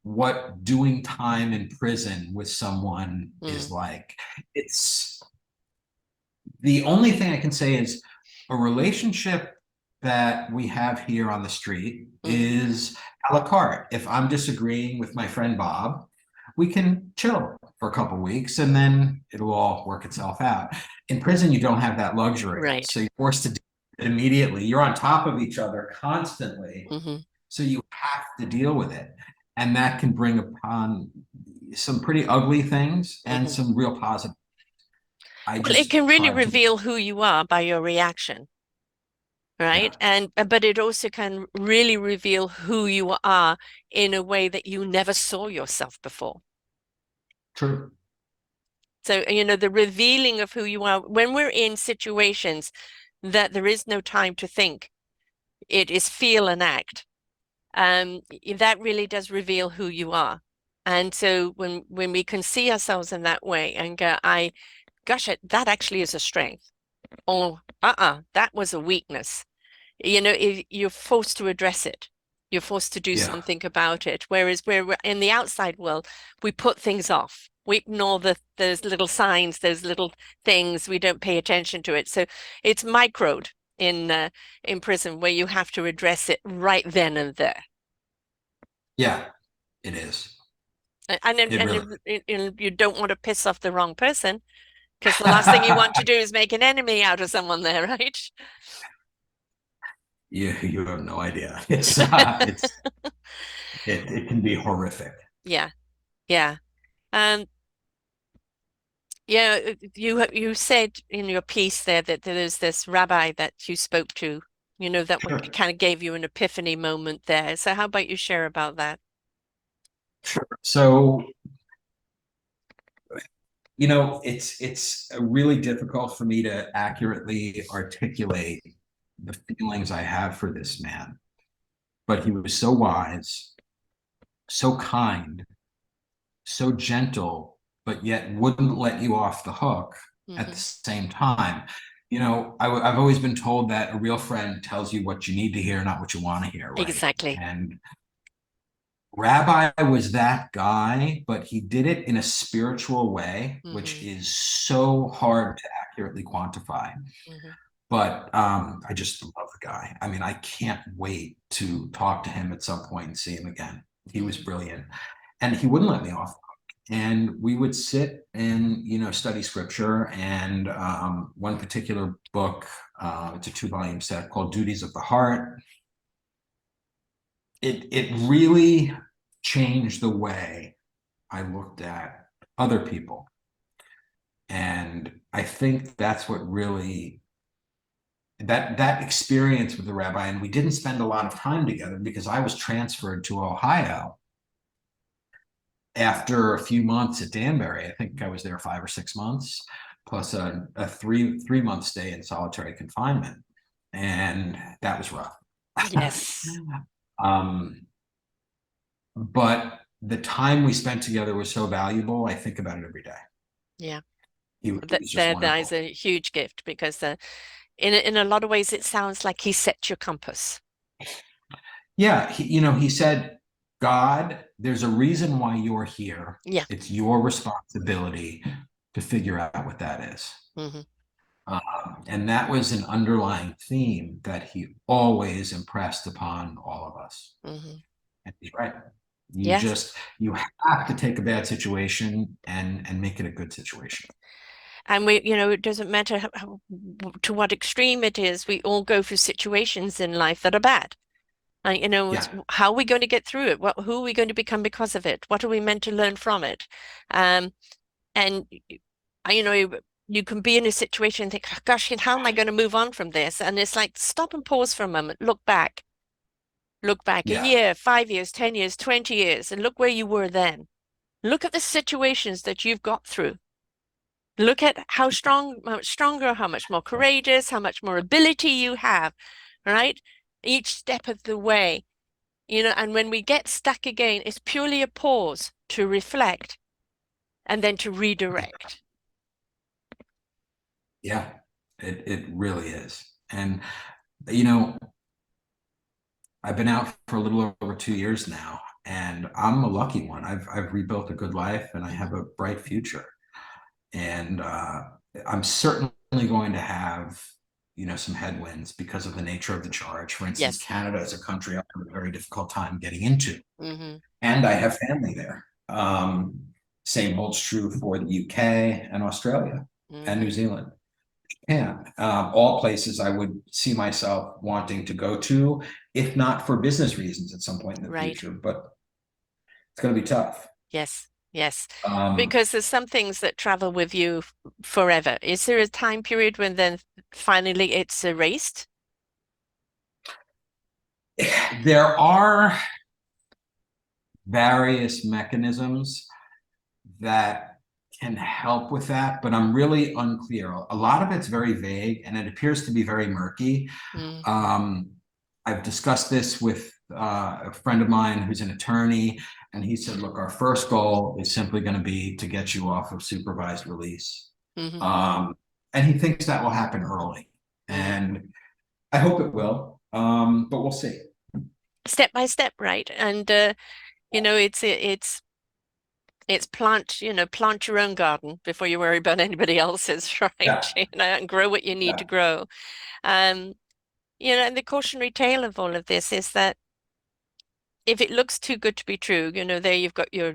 C: what doing time in prison with someone is
A: Mm.
C: like. It's the only thing I can say is a relationship that we have here on the street
A: Mm-hmm.
C: is a la carte. If I'm disagreeing with my friend Bob, we can chill for a couple weeks and then it'll all work itself out. In prison, you don't have that luxury.
A: Right.
C: So you're forced to do it immediately. You're on top of each other constantly.
A: Mm-hmm.
C: So you have to deal with it. And that can bring upon some pretty ugly things and
A: Mm-hmm.
C: some real positive. I
A: Well, it
C: just
A: can really
C: tried to.
A: reveal who you are by your reaction,
C: Yeah,
A: right? But it also can really reveal who you are in a way that you never saw yourself before.
C: true.
A: So, the revealing of who you are when we're in situations that there is no time to think, it is feel and act. That really does reveal who you are. And so when we can see ourselves in that way and go, gosh, that actually is a strength. Or, that was a weakness. You're forced to address it. You're forced to do
C: Yeah.
A: something about it. Whereas we're in the outside world, we put things off. We ignore those little signs, those little things. We don't pay attention to it. So it's microed in prison where you have to address it right then and there.
C: Yeah, it is. It really.
A: You don't want to piss off the wrong person because the last thing you want to do is make an enemy out of someone there, right?
C: You have no idea. It can be horrific.
A: Yeah, yeah. Um, yeah, you said in your piece there that there's this rabbi that you spoke to, that
C: Sure.
A: kind of gave you an epiphany moment there. So how about you share about that?
C: Sure. So, it's really difficult for me to accurately articulate the feelings I have for this man, but he was so wise, so kind, so gentle, but yet wouldn't let you off the hook at the
A: Hmm.
C: same time. I've always been told that a real friend tells you what you need to hear, not what you want to hear, right?
A: Exactly.
C: And Rabbi was that guy, but he did it in a spiritual way, which
A: Hmm.
C: is so hard to accurately quantify.
A: Hmm.
C: But I just love the guy. I mean, I can't wait to talk to him at some point and see him again. He was
A: Hmm.
C: brilliant. And he wouldn't let me off. And we would sit and, study scripture. And one particular book, it's a 2-volume set called Duties of the Heart. It really changed the way I looked at other people. And I think that's what really that experience with the rabbi, and we didn't spend a lot of time together because I was transferred to Ohio after a few months at Danbury. I think I was there 5 or 6 months, plus a three month stay in solitary confinement, and that was rough.
A: Yes.
C: um, but the time we spent together was so valuable. I think about it every day.
A: Yeah.
C: He was just
A: That is
C: wonderful.
A: a huge gift because in a lot of ways it sounds like he set your compass.
C: Yeah, he said, God, there's a reason why you're here.
A: Yeah.
C: It's your responsibility to figure out what that is.
A: Hmm.
C: And that was an underlying theme that he always impressed upon all of us.
A: Hmm.
C: And he's right.
A: Yes.
C: You have to take a bad situation and make it a good situation.
A: And it doesn't matter to what extreme it is, we all go through situations in life that are bad. It's
C: Yeah,
A: how are we going to get through it? Who are we going to become because of it? What are we meant to learn from it? Um, and you can be in a situation and think, "Oh, gosh, how am I going to move on from this?" And it's like, stop and pause for a moment, look back a
C: yeah,
A: year, 5 years, 10 years, 20 years, and look where you were then. Look at the situations that you've got through. Look at how much stronger, how much more courageous, how much more ability you have, right? Each step of the way, and when we get stuck again, it's purely a pause to reflect and then to redirect.
C: yeah. It really is. And you know, I've been out for a little over 2 years now, and I'm a lucky one. I've rebuilt a good life, and I have
A: Hmm.
C: a bright future. And I'm certainly going to have, some headwinds because of the nature of the charge. For instance,
A: Yes.
C: Canada is a country I have a very difficult time getting into,
A: Hmm.
C: and I have family there. Same holds true for the UK and Australia and New
A: Hmm.
C: Zealand. Yeah, all places I would see myself wanting to go to, if not for business reasons at some point in the
A: Right.
C: future. But it's going to be tough.
A: Yes. Yes.
C: Um,
A: Because there's some things that travel with you forever. Is there a time period when then finally it's erased?
C: there are various mechanisms that can help with that, but I'm really unclear. A lot of it's very vague and it appears to be very murky.
A: Mm.
C: Um, I've discussed this with a friend of mine who's an attorney, and he said, look, our first goal is simply going to be to get you off of supervised release.
A: Hmm.
C: Um, and he thinks that will happen early.
A: Hmm.
C: And I hope it will, but we'll see.
A: step by step, right? And you know, it's plant, plant your own garden before you worry about anybody else's,
B: Yeah,
A: right? And grow what you need
B: yeah,
A: to grow. Um, and the cautionary tale of all of this is that if it looks too good to be true, there you've got your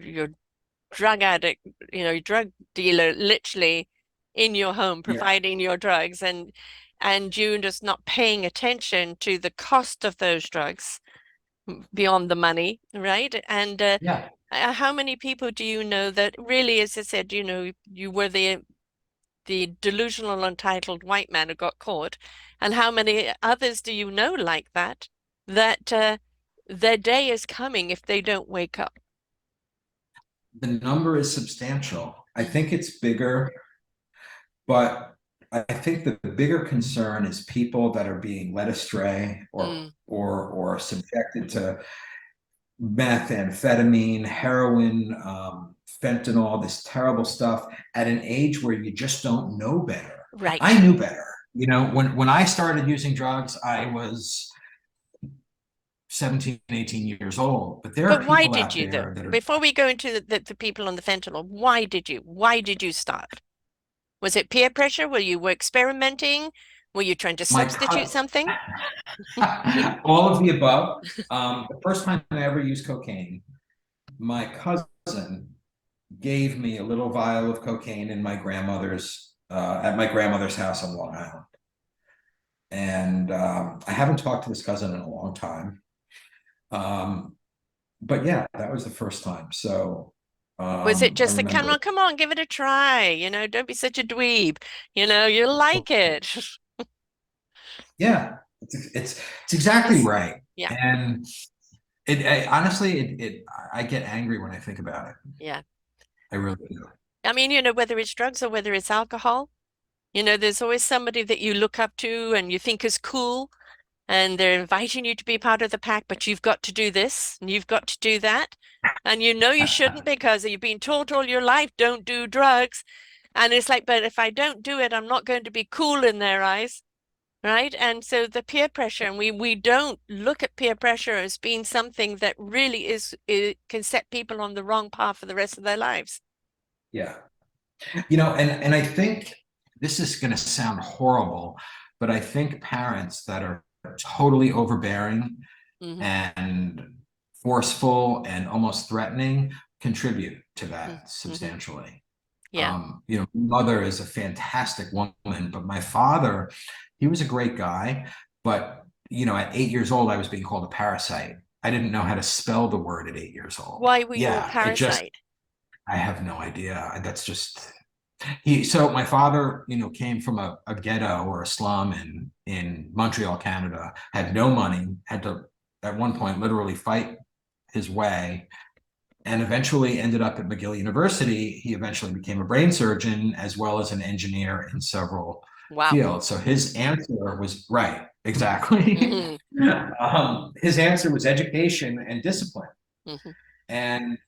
A: drug addict, your drug dealer literally in your home
B: yeah,
A: providing your drugs, and you just not paying attention to the cost of those drugs beyond the money, right? And
B: yeah.
A: how many people do you know that really, as I said, you were the delusional, entitled white man who got caught, and how many others do you know like that, that their day is coming if they don't wake up?
C: The number is substantial. I
A: Hmm.
C: think it's bigger, but I think the bigger concern is people that are being led astray
A: Mm,
C: or subjected to methamphetamine, heroin, fentanyl, this terrible stuff at an age where you just don't know better.
A: right.
C: I knew better. When I started using drugs, I was 17, 18 years old. But there
A: But
C: are
A: why
C: people
A: did
C: out
A: you though?
C: there that are
A: Before we go into the people on the fentanyl, why did you? Why did you start? Was it peer pressure? Were you experimenting? Were you trying to
C: my
A: substitute something?
C: all of the above. The first time I ever used cocaine, my cousin gave me a little vial of cocaine in my grandmother's at my grandmother's house on Long Island. And I haven't talked to this cousin in a long time. Um, but yeah, that was the first time. So
A: Was it
C: I
A: just a
C: remember,
A: come on, give it a try, don't be such a dweeb, you'll like it.
C: yeah, it's exactly
A: Just,
C: right.
A: yeah,
C: And honestly, I get angry when I think about it.
A: yeah.
C: I really do.
A: I mean, whether it's drugs or whether it's alcohol, there's always somebody that you look up to and you think is cool, and they're inviting you to be part of the pack, but you've got to do this and you've got to do that. And you shouldn't because you've been taught all your life, don't do drugs. And it's like, but if I don't do it, I'm not going to be cool in their eyes. Right. And so the peer pressure, and we don't look at peer pressure as being something that really it can set people on the wrong path for the rest of their lives.
C: Yeah. And I think this is going to sound horrible, but I think parents that are totally overbearing
A: Hmm.
C: and forceful and almost threatening contribute to that
A: Hmm.
C: substantially.
A: Yeah.
C: Mother is a fantastic woman, but my father, he was a great guy. But, at 8 years old, I was being called a parasite. I didn't know how to spell the word at 8 years old.
A: Why were you a
C: Yeah,
A: parasite?
C: I have no idea. That's just, so my father, came from a ghetto or a slum in Montreal, Canada, had no money, had to, at one point, literally fight his way, and eventually ended up at McGill University. He eventually became a brain surgeon as well as an engineer in several
A: Wow.
C: fields. So his answer was right, exactly.
A: Hmm.
C: His answer was education and discipline.
A: Hmm.
C: And,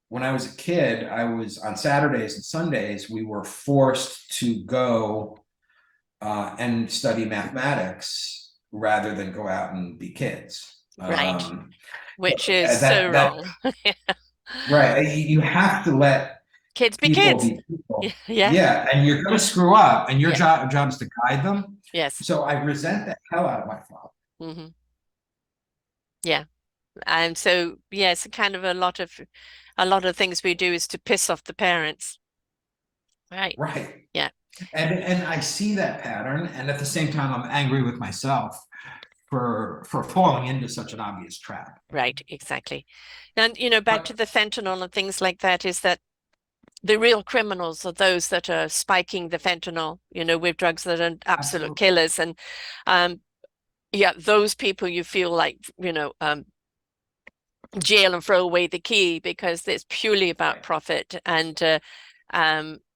C: when I was a kid, I was on Saturdays and Sundays, we were forced to go and study mathematics rather than go out and be kids.
A: Right. Which is so
C: That
A: wrong.
C: right. You have to let
A: Kids be
C: people
A: kids.
C: be people.
A: Yeah.
C: Yeah, and you're going to screw up, and your
A: Yeah.
C: job is to guide them.
A: Yes.
C: So I resent the hell out of my father.
A: Hmm. Yeah. And so, yes, kind of a lot of things we do is to piss off the parents. Right.
C: Right.
A: Yeah.
C: And I see that pattern, and at the same time, I'm angry with myself for falling into such an obvious trap.
A: Right. Exactly. And, back to
C: But
A: the fentanyl and things like that, is that the real criminals are those that are spiking the fentanyl, with drugs that are absolute
C: absolutely,
A: killers. And yeah, those people you feel like, jail and throw away the key because it's purely about
C: right.
A: profit and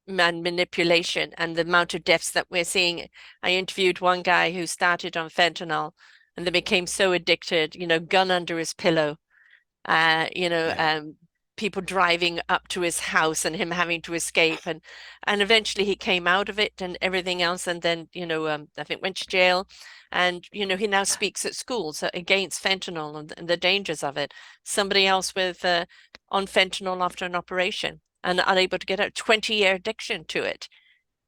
A: manipulation and the amount of deaths that we're seeing. I interviewed one guy who started on fentanyl and then became so addicted, gun under his pillow, uh, you know,
C: Yeah.
A: um, people driving up to his house and him having to escape, and eventually he came out of it and everything else, and then I think went to jail, and he now speaks at schools against fentanyl and the dangers of it. Somebody else with on fentanyl after an operation and unable to get out, 20-year addiction to it,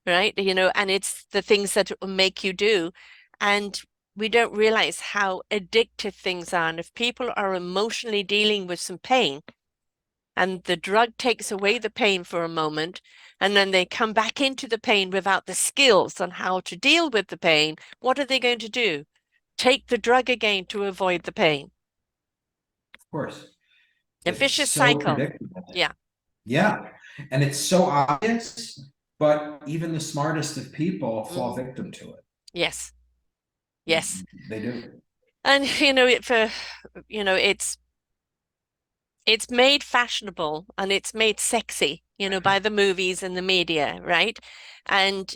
A: right? And it's the things that will make you do. And we don't realize how addictive things are. And if people are emotionally dealing with some pain and the drug takes away the pain for a moment, and then they come back into the pain without the skills on how to deal with the pain, what are they going to do? Take the drug again to avoid the pain.
C: Of course.
A: A
C: It's
A: vicious
C: so
A: cycle.
C: predictable.
A: Yeah.
C: Yeah. And it's so obvious, but even the smartest of people fall
A: Mm-hmm.
C: victim to it.
A: Yes. Yes.
C: They do.
A: And it's made fashionable and it's made sexy, by the movies and the media, right? And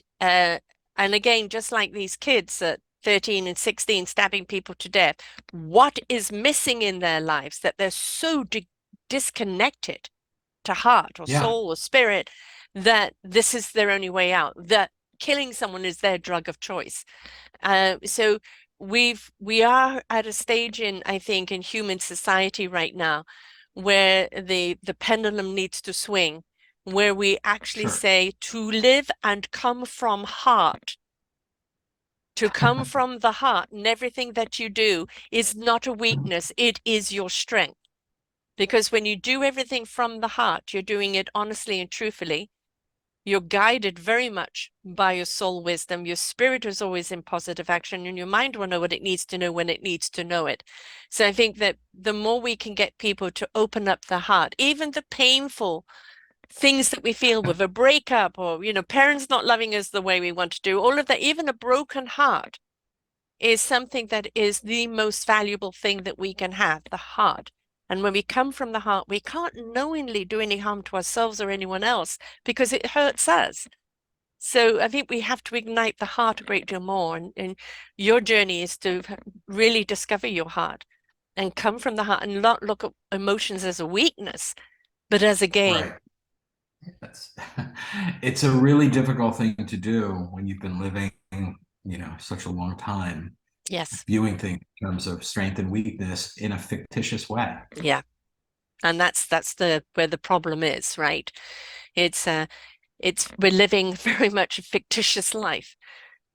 A: again, just like these kids at 13 and 16 stabbing people to death, what is missing in their lives that they're so disconnected to heart or
C: Yeah.
A: soul or spirit that this is their only way out, that killing someone is their drug of choice. So we are at a stage I think, in human society right now where the pendulum needs to swing, where we actually
C: Sure.
A: say to live and come from heart, to come from the heart, and everything that you do is not a weakness, it is your strength. Because when you do everything from the heart, you're doing it honestly and truthfully. You're guided very much by your soul wisdom. Your spirit is always in positive action, and your mind will know what it needs to know when it needs to know it. So I think that the more we can get people to open up the heart, even the painful things that we feel with a breakup or, parents not loving us the way we want to do, all of that, even a broken heart is something that is the most valuable thing that we can have, the heart. And when we come from the heart, we can't knowingly do any harm to ourselves or anyone else because it hurts us. So I think we have to ignite the heart a great deal more. And your journey is to really discover your heart and come from the heart and not look at emotions as a weakness, but as a gain.
C: Right. It's a really difficult thing to do when you've been living, such a long time,
A: Yes.
C: viewing things in terms of strength and weakness in a fictitious way.
A: Yeah. And that's where the problem is, right? It's we're living very much a fictitious life.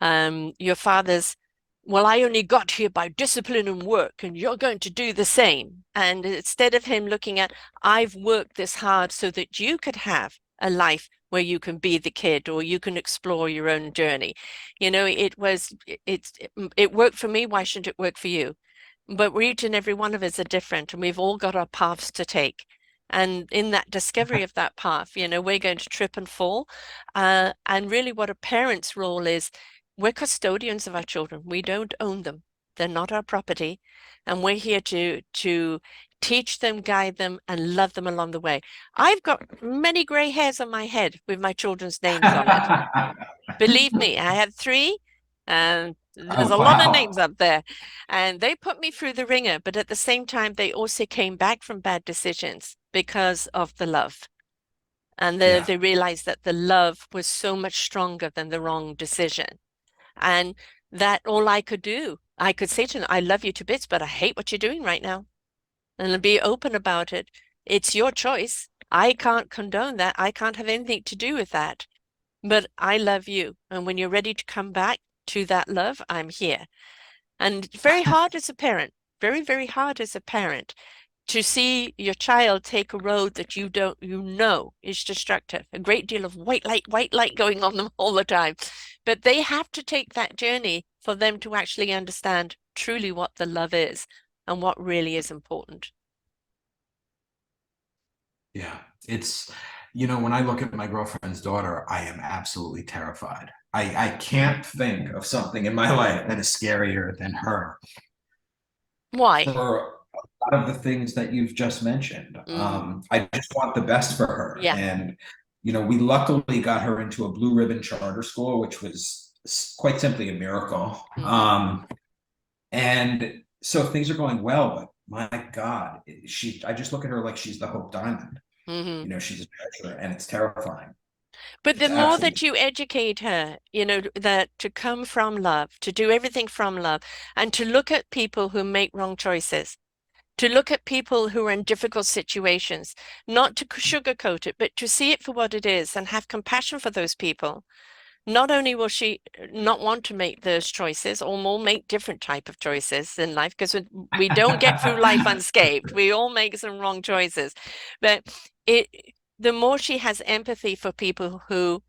A: Your father's, well, I only got here by discipline and work, and you're going to do the same. And instead of him looking at, I've worked this hard so that you could have a life where you can be the kid or you can explore your own journey. It worked for me. Why shouldn't it work for you? But each and every one of us are different, and we've all got our paths to take. And in that discovery of that path, we're going to trip and fall. And really, what a parent's role is, we're custodians of our children. We don't own them. They're not our property. And we're here to teach them, guide them, and love them along the way. I've got many gray hairs on my head with my children's names on it. Believe me, I had three, and there's
C: Oh,
A: a lot of names
C: wow.
A: up there. And they put me through the ringer, but at the same time, they also came back from bad decisions because of the love. And
C: Yeah.
A: they realized that the love was so much stronger than the wrong decision. And that all I could do, I could say to them, I love you to bits, but I hate what you're doing right now. And be open about it. It's your choice. I can't condone that. I can't have anything to do with that. But I love you. And when you're ready to come back to that love, I'm here. And very hard as a parent, very, very hard as a parent to see your child take a road that you know is destructive. A great deal of white light going on them all the time. But they have to take that journey for them to actually understand truly what the love is and what really is important.
C: Yeah. It's, when I look at my girlfriend's daughter, I am absolutely terrified. I can't think of something in my life that is scarier than her.
A: Why?
C: For a lot of the things that you've just mentioned.
A: Mm,
C: I just want the best for her.
A: yeah.
C: And, we luckily got her into a blue ribbon charter school, which was quite simply a miracle.
A: Mm-hmm.
C: And so things are going well, but my God, I just look at her like she's the Hope Diamond.
A: Hmm.
C: You know, she's a treasure, and it's terrifying.
A: But the
C: It's
A: more
C: absolutely.
A: that you educate her, you know, that to come from love, to do everything from love, and to look at people who make wrong choices, to look at people who are in difficult situations, not to sugarcoat it, but to see it for what it is and have compassion for those people. Not only will she not want to make those choices, or will make different type of choices in life, because we don't get through life unscathed. We all make some wrong choices, but it the more she has empathy for people who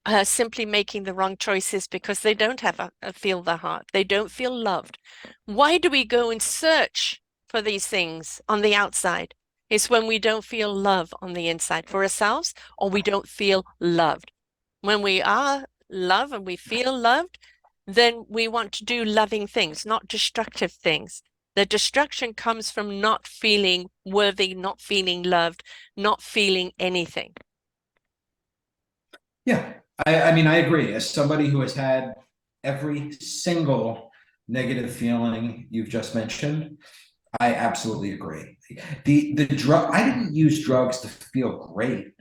A: are simply making the wrong choices because they don't have feel the heart, they don't feel loved. Why do we go and search for these things on the outside? It's when we don't feel love on the inside for ourselves, or we don't feel loved. When we are loved and we feel loved, then we want to do loving things, not destructive things. The destruction comes from not feeling worthy, not feeling loved, not feeling anything.
C: Yeah, I mean, I agree. As somebody who has had every single negative feeling you've just mentioned, I absolutely agree. The drug, I didn't use drugs to feel great.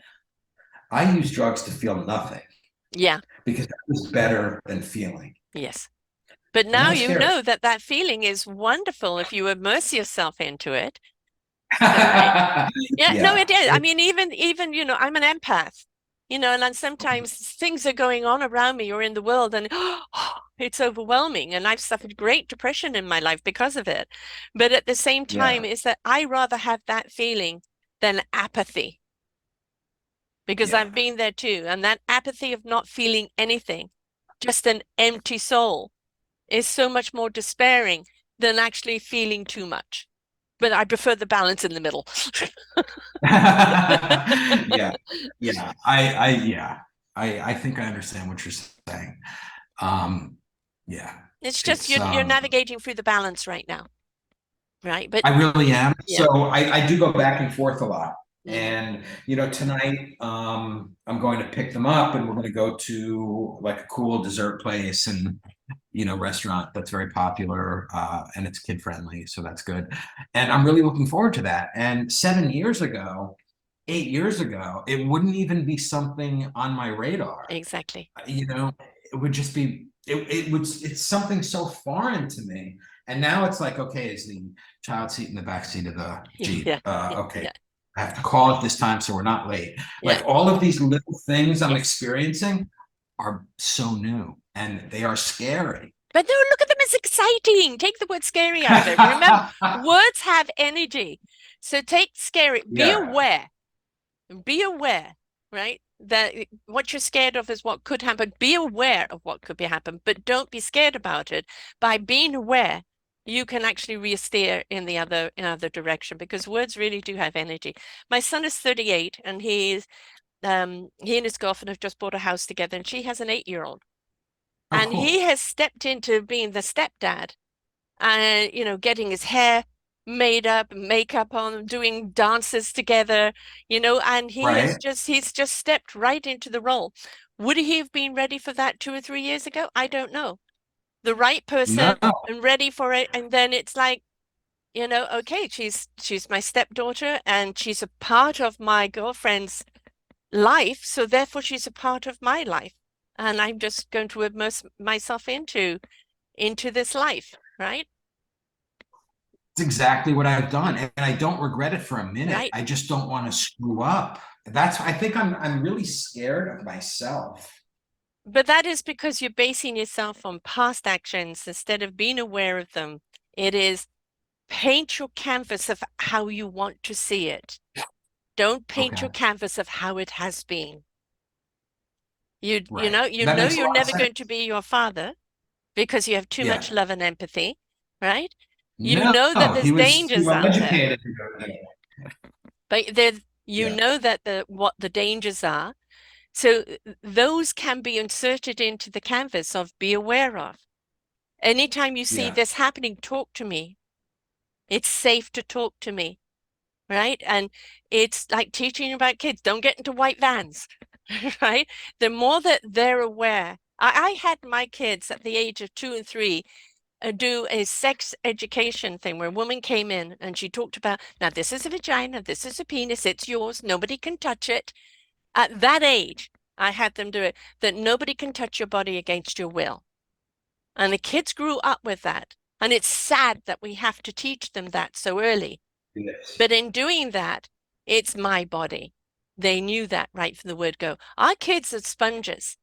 C: I used drugs to feel nothing
A: Yeah,
C: because that was better than feeling.
A: yes. But
C: And that
A: now
C: was
A: you
C: scary.
A: know that that feeling is wonderful if you immerse yourself into it. All right. Yeah, no,
C: Yeah.
A: it is. I mean, even, you know, I'm an empath, you know, and then sometimes things are going on around me or in the world, and it's overwhelming. And I've suffered great depression in my life because of it. But at the same time,
C: Yeah.
A: is that I rather have that feeling than apathy, because
C: Yeah.
A: I've been there too. And that apathy of not feeling anything, just an empty soul, is so much more despairing than actually feeling too much. But I prefer the balance in the middle.
C: Yeah. Yeah. Yeah. I think I understand what you're saying. Um, yeah.
A: It's just
C: It's
A: you're navigating through the balance right now, right? But
C: I really am.
A: yeah.
C: So I do go back and forth a lot.
A: Hmm.
C: And you know, tonight I'm going to pick them up and we're going to go to like a cool dessert place and you know, restaurant that's very popular and it's kid friendly, so that's good. And I'm really looking forward to that. And 7 years ago, 8 years ago, it wouldn't even be something on my radar.
A: Exactly.
C: You know, it would just be it would it's something so foreign to me. And now it's like, okay, is the child seat in the back seat of the Jeep?
A: Yeah. Yeah.
C: Okay,
A: Yeah.
C: I have to call it this time so we're not late.
A: Yeah.
C: Like all of these little things I'm
A: Yes.
C: experiencing are so new and they are scary.
A: But no, look at them as exciting. Take the word scary out of it. Remember, words have energy. So take scary,
C: Yeah.
A: be aware, right? That what you're scared of is what could happen. Be aware of what could be happen, but don't be scared about it. By being aware, you can actually re-steer in the other direction, because words really do have energy. My son is 38 and he and his girlfriend have just bought a house together, and she has an 8-year-old.
C: Oh,
A: And he
C: cool.
A: has stepped into being the stepdad and, you know, getting his hair made up, makeup on, doing dances together, you know, and
C: Right?
A: he's just stepped right into the role. Would he have been ready for that 2 or 3 years ago? I don't know. The right
C: No.
A: person and ready for it. And then it's like, you know, okay, she's my stepdaughter and she's a part of my girlfriend's life, so therefore she's a part of my life. And I'm just going to immerse myself into this life, right?
C: It's exactly what I've done. And I don't regret it for a minute.
A: Right.
C: I just don't want to screw up. I think I'm really scared of myself.
A: But that is because you're basing yourself on past actions instead of being aware of them. It is paint your canvas of how you want to see it. Don't paint your
C: Okay.
A: canvas of how it has been. You
C: Right.
A: know,
C: That makes a
A: you're
C: lot of
A: never
C: sense.
A: going to be your father because you have too much
C: Yeah.
A: love and empathy, right? You
C: No,
A: know that
C: he
A: there's
C: was too
A: dangers
C: well
A: out there,
C: educated to go there.
A: but there you
C: Yeah.
A: know that the what the dangers are. So those can be inserted into the canvas of be aware of. Anytime you see
C: Yeah.
A: this happening, talk to me. It's safe to talk to me, right? And it's like teaching about kids, don't get into white vans, right? The more that they're aware. I had my kids at the age of 2 and 3 do a sex education thing where a woman came in and she talked about, now this is a vagina, this is a penis, it's yours, nobody can touch it. At that age, I had them do it, that nobody can touch your body against your will. And the kids grew up with that. And it's sad that we have to teach them that so early.
B: Yes.
A: But in doing that, it's my body. They knew that right from the word go. Our kids are sponges.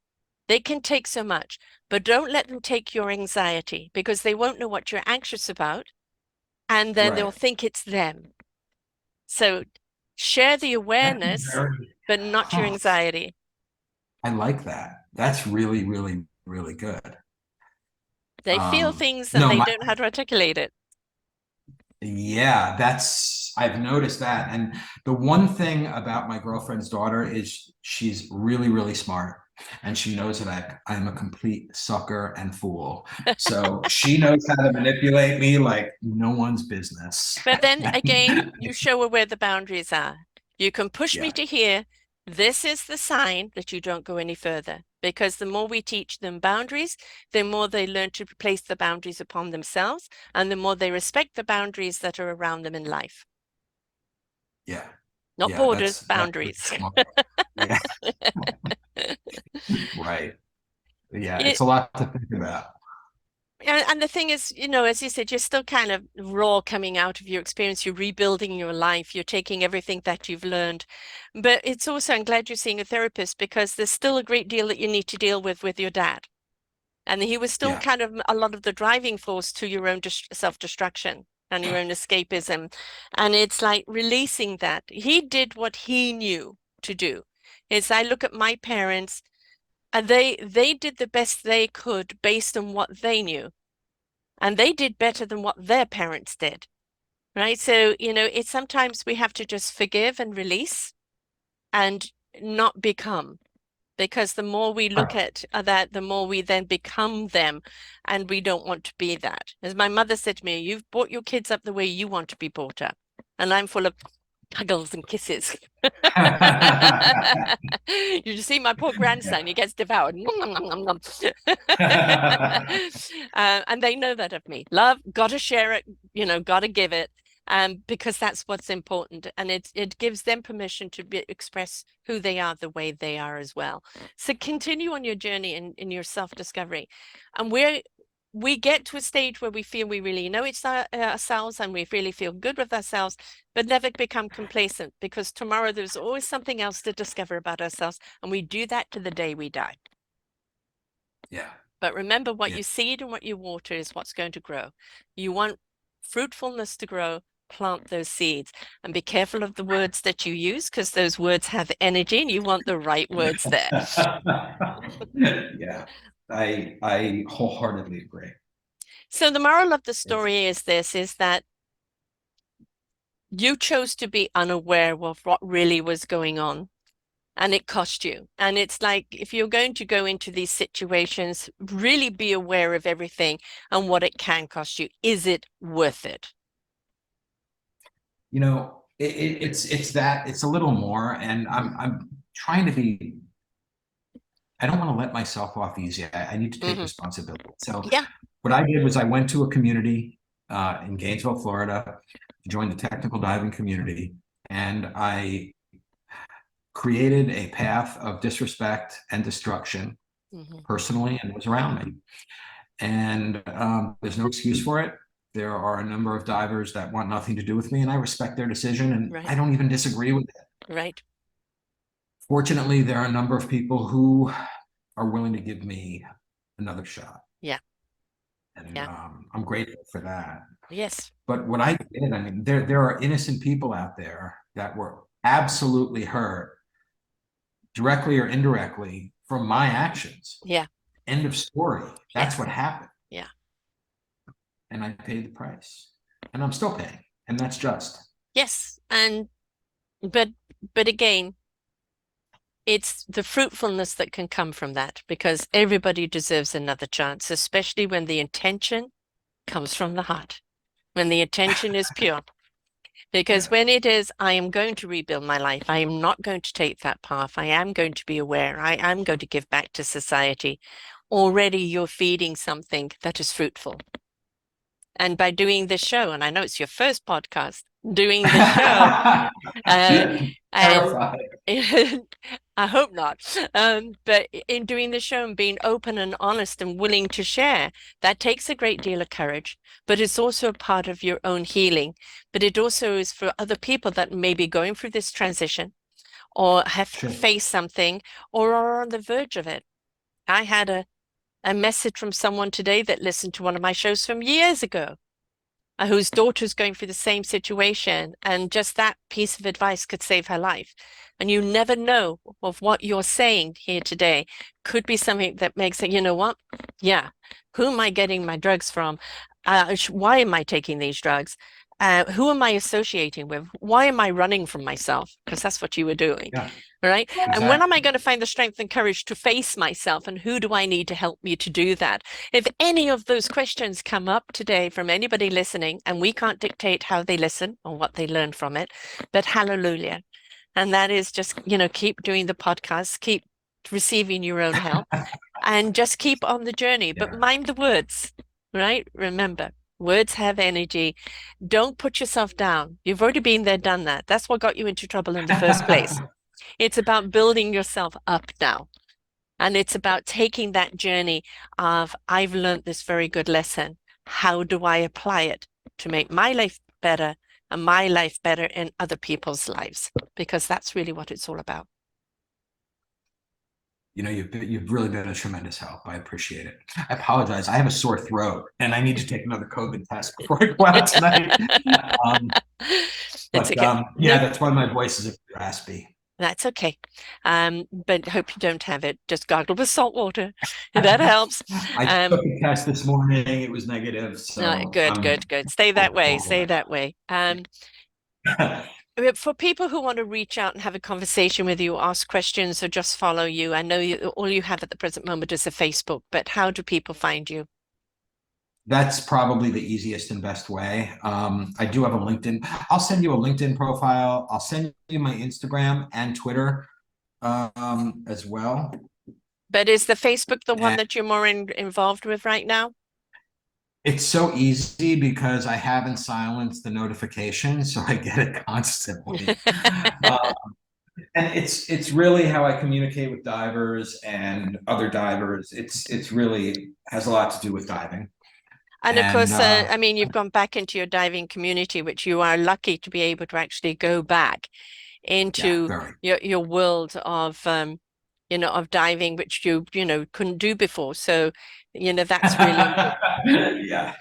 A: They can take so much, but don't let them take your anxiety because they won't know what you're anxious about. And then they'll
B: Right.
A: think it's them. So share the awareness, but not your
C: Huh.
A: anxiety.
C: I like that. That's really, really, really good.
A: They feel things and
C: No,
A: they don't know how to articulate it.
C: yeah, I've noticed that. And the one thing about my girlfriend's daughter is she's really, really smart. And she knows that I'm a complete sucker and fool. So she knows how to manipulate me like no one's business.
A: But then again, you show her where the boundaries are. You can push me
C: Yeah,
A: to here. This is the sign that you don't go any further. Because the more we teach them boundaries, the more they learn to place the boundaries upon themselves, and the more they respect the boundaries that are around them in life.
C: yeah,
A: Not
C: yeah.
A: borders,
C: That's really
A: boundaries.
C: smart. Yeah, right. Yeah,
A: It,
C: it's a lot to think about.
A: and the thing is, as you said, you're still kind of raw coming out of your experience. You're rebuilding your life. You're taking everything that you've learned. But it's also, I'm glad you're seeing a therapist because there's still a great deal that you need to deal with your dad. And he was still
C: Yeah,
A: kind of a lot of the driving force to your own self-destruction and your own escapism. And it's like releasing that. He did what he knew to do. It's, I look at my parents and they did the best they could based on what they knew. And they did better than what their parents did. Right. So, it's sometimes we have to just forgive and release and not become. Because the more we look
C: right.
A: at that, the more we then become them, and we don't want to be that. As my mother said to me, you've brought your kids up the way you want to be brought up. And I'm full of cuddles and kisses. You see my poor grandson, he gets devoured. And they know that of me. Love, gotta share it, gotta give it. Because that's what's important. And it gives them permission to express who they are the way they are as well. So continue on your journey in your self-discovery. And we get to a stage where we feel we really know ourselves and we really feel good with ourselves, but never become complacent because tomorrow there's always something else to discover about ourselves. And we do that to the day we die.
C: Yeah.
A: But remember, what
C: Yeah.
A: you seed and what you water is what's going to grow. You want fruitfulness to grow, plant those seeds and be careful of the words that you use because those words have energy and you want the right words there.
C: Yeah, I wholeheartedly agree.
A: So the moral of the story is that you chose to be unaware of what really was going on and it cost you. And it's like, if you're going to go into these situations, really be aware of everything and what it can cost you. Is it worth it?
C: It's a little more, and I'm trying to be. I don't want to let myself off easy. I need to take responsibility. So
A: Yeah.
C: what I did was I went to a community in Gainesville, Florida, to join the technical diving community, and I created a path of disrespect and destruction personally and was around me. And there's no excuse for it. There are a number of divers that want nothing to do with me, and I respect their decision, and
A: Right.
C: I don't even disagree with it.
A: Right.
C: Fortunately, there are a number of people who are willing to give me another shot.
A: Yeah.
C: And
A: Yeah.
C: I'm grateful for that.
A: Yes.
C: But what I did, I mean, there are innocent people out there that were absolutely hurt, directly or indirectly, from my actions.
A: Yeah.
C: End of story. That's
A: Yes.
C: what happened.
A: Yeah.
C: And I paid the price. And I'm still paying. And that's just.
A: Yes. But again, it's the fruitfulness that can come from that because everybody deserves another chance, especially when the intention comes from the heart, when the intention is pure. Because when it is, I am going to rebuild my life, I am not going to take that path, I am going to be aware, I am going to give back to society, already you're feeding something that is fruitful. And by doing this show, and I know it's your first podcast, doing the show, uh, and
C: Terrified.
A: I hope not. But in doing the show and being open and honest and willing to share, that takes a great deal of courage, but it's also a part of your own healing. But it also is for other people that may be going through this transition or have
C: Sure.
A: faced something or are on the verge of it. I had a message from someone today that listened to one of my shows from years ago, whose daughter's going through the same situation, and just that piece of advice could save her life. And you never know of what you're saying here today could be something that makes it, you know what? Yeah, who am I getting my drugs from? Why am I taking these drugs? Who am I associating with? Why am I running from myself? Because that's what you were doing,
C: Yeah,
A: right?
C: exactly.
A: And when am I going to find the strength and courage to face myself? And who do I need to help me to do that? If any of those questions come up today from anybody listening, and we can't dictate how they listen or what they learn from it, but hallelujah. And that is just, keep doing the podcast, keep receiving your own help, and just keep on the journey. But
C: Yeah.
A: mind the words, right? Remember, words have energy. Don't put yourself down. You've already been there, done that. That's what got you into trouble in the first place. It's about building yourself up now. And it's about taking that journey of, I've learned this very good lesson. How do I apply it to make my life better and my life better in other people's lives? Because that's really what it's all about.
C: You've really been a tremendous help. I appreciate it. I apologize. I have a sore throat and I need to take another COVID test before I go out tonight.
A: It's okay.
C: Yeah,
A: No,
C: that's why my voice is raspy.
A: that's okay. But hope you don't have it. Just gargle with salt water. That helps.
C: I took a test this morning. It was negative. So
A: Good, good, good. Stay that way. Stay that way. For people who want to reach out and have a conversation with you, ask questions, or just follow you, I know all you have at the present moment is a Facebook, but how do people find you?
C: That's probably the easiest and best way. I do have a LinkedIn. I'll send you a LinkedIn profile. I'll send you my Instagram and Twitter as well.
A: But is the Facebook the one
C: And
A: that you're more involved with right now?
C: it's so easy because I haven't silenced the notification, so I get it constantly. And it's really how I communicate with divers and other divers. It's really has a lot to do with diving.
A: And of
C: And
A: course, I mean, you've gone back into your diving community, which you are lucky to be able to actually go back
C: yeah,
A: into
C: very.
A: your world of of diving, which you couldn't do before. So, that's really important.
C: Yeah.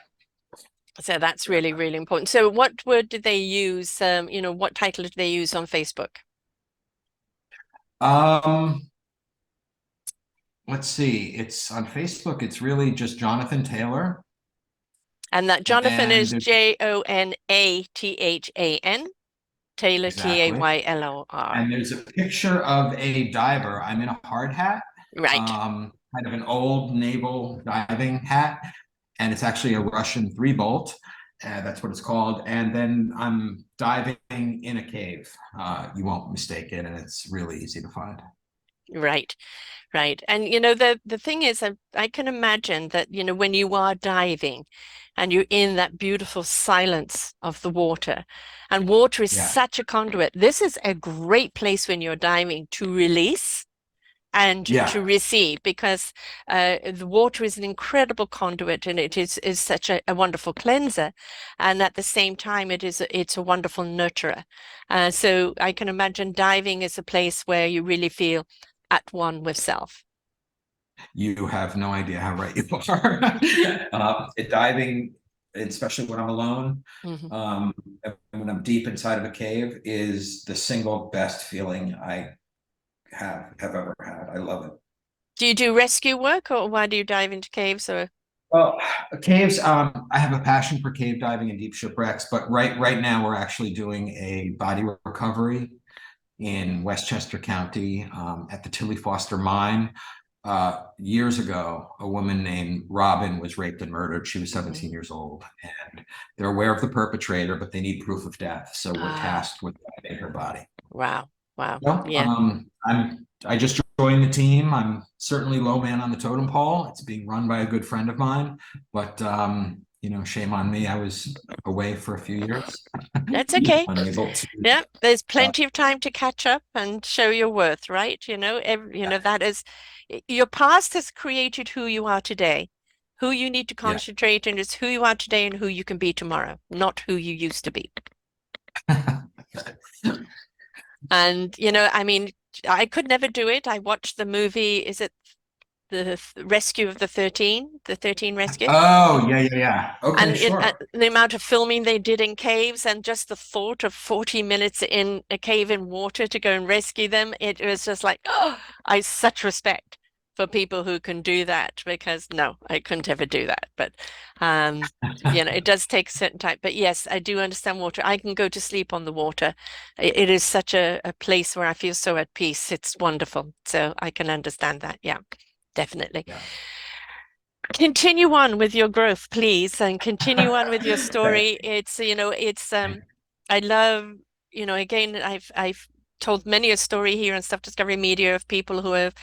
A: So that's really, really important. So what word did they use? What title did they use on Facebook?
C: Um, let's see. It's on Facebook. It's really just Jonathan Taylor.
A: And that Jonathan
C: And
A: is Jonathan, Taylor,
C: exactly.
A: Taylor.
C: And there's a picture of a diver. I'm in a hard hat,
A: Right.
C: kind of an old naval diving hat, and it's actually a Russian 3-bolt. That's what it's called. And then I'm diving in a cave. You won't mistake it, and it's really easy to find.
A: Right. Right. And the thing is, I can imagine that, when you are diving and you're in that beautiful silence of the water, and water is
C: Yeah.
A: such a conduit, this is a great place when you're diving to release and
C: Yeah.
A: to receive, because the water is an incredible conduit, and it is such a wonderful cleanser, and at the same time it's a wonderful nurturer. So I can imagine diving is a place where you really feel at one with self.
C: You have no idea how right you are. Diving, especially when I'm alone,
A: Mhm.
C: when I'm deep inside of a cave, is the single best feeling I have ever had. I love it.
A: Do you do rescue work, or why do you dive into caves? Or
C: Well, caves, I have a passion for cave diving and deep shipwrecks, but right now we're actually doing a body recovery in Westchester County at the Tilly Foster Mine. Years ago, a woman named Robin was raped and murdered. She was 17 years old, and they're aware of the perpetrator, but they need proof of death. So we're tasked with finding her body.
A: wow, wow,
C: Well,
A: yeah.
C: I just joined the team. I'm certainly low man on the totem pole. It's being run by a good friend of mine, but shame on me. I was away for a few years,
A: That's okay.
C: unable to.
A: Yeah, there's
C: Uh,
A: plenty of time to catch up and show your worth, right? That is your past has created who you are today. Who you need to
C: yeah.
A: concentrate on is who you are today and who you can be tomorrow, not who you used to be. And, I mean, I could never do it. I watched the movie, is it the Rescue of the 13 Rescue?
C: Oh, yeah, yeah, yeah. Okay,
A: And
C: sure.
A: the amount of filming they did in caves, and just the thought of 40 minutes in a cave in water to go and rescue them, it was just like, oh, I such respect for people who can do that, because no, I couldn't ever do that. But it does take a certain time. But yes, I do understand water. I can go to sleep on the water. It is such a place where I feel so at peace. It's wonderful. So I can understand that. Yeah, definitely.
C: Yeah.
A: Continue on with your growth, please, and continue on with your
C: Thank
A: story. I love, again, I've told many a story here on Self Discovery Media of people who have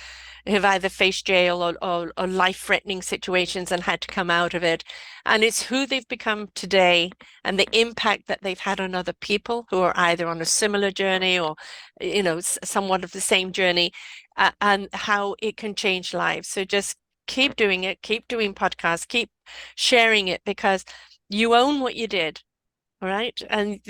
A: either faced jail or life-threatening situations and had to come out of it. And it's who they've become today and the impact that they've had on other people who are either on a similar journey or, somewhat of the same journey, and how it can change lives. So just keep doing it, keep doing podcasts, keep sharing it, because you own what you did. All right. And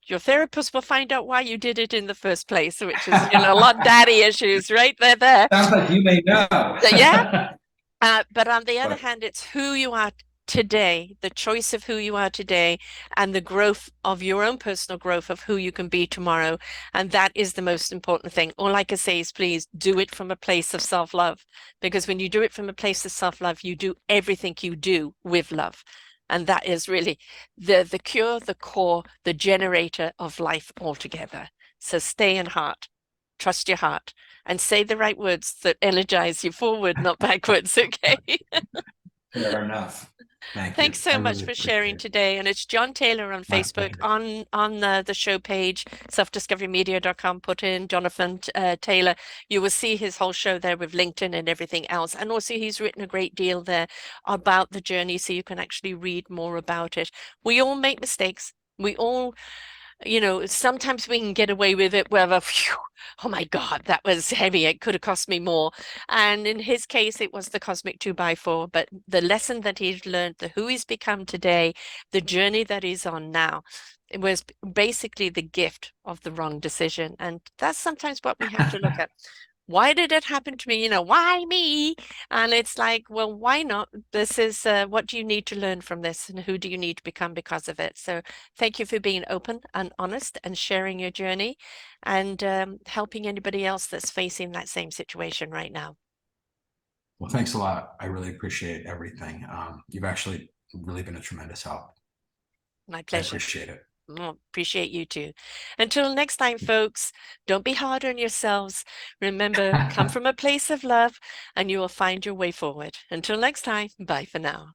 A: your therapist will find out why you did it in the first place, which is, a lot of daddy issues, right? They're there.
C: Sounds like you may know.
A: Yeah. But on the other
C: But
A: hand, it's who you are today, the choice of who you are today, and the growth of your own personal growth of who you can be tomorrow. And that is the most important thing. All I can say is please do it from a place of self-love, because when you do it from a place of self-love, you do everything you do with love. And that is really the cure, the core, the generator of life altogether. So stay in heart, trust your heart, and say the right words that energize you forward, not backwards. Okay.
C: fair enough. Thank you.
A: Thanks
C: I
A: so much
C: really
A: for
C: appreciate
A: sharing
C: it.
A: today. And it's Jon Taylor on
C: My
A: Facebook,
C: pleasure.
A: on the show page, selfdiscoverymedia.com. Put in Jonathan Taylor. You will see his whole show there with LinkedIn and everything else. And also he's written a great deal there about the journey, so you can actually read more about it. We all make mistakes. We all, sometimes we can get away with it whether, oh my God, that was heavy. It could have cost me more. And in his case, it was the cosmic 2x4. But the lesson that he's learned, the who he's become today, the journey that he's on now, it was basically the gift of the wrong decision. And that's sometimes what we have to look at. Why did it happen to me? Why me? And it's like, well, why not? This is what do you need to learn from this, and who do you need to become because of it? So thank you for being open and honest and sharing your journey, and helping anybody else that's facing that same situation right now.
C: Well, thanks a lot. I really appreciate everything. You've actually really been a tremendous help.
A: My
C: I
A: pleasure.
C: appreciate it.
A: Appreciate you too. Until next time, folks, don't be hard on yourselves. Remember, come from a place of love and you will find your way forward. Until next time, bye for now.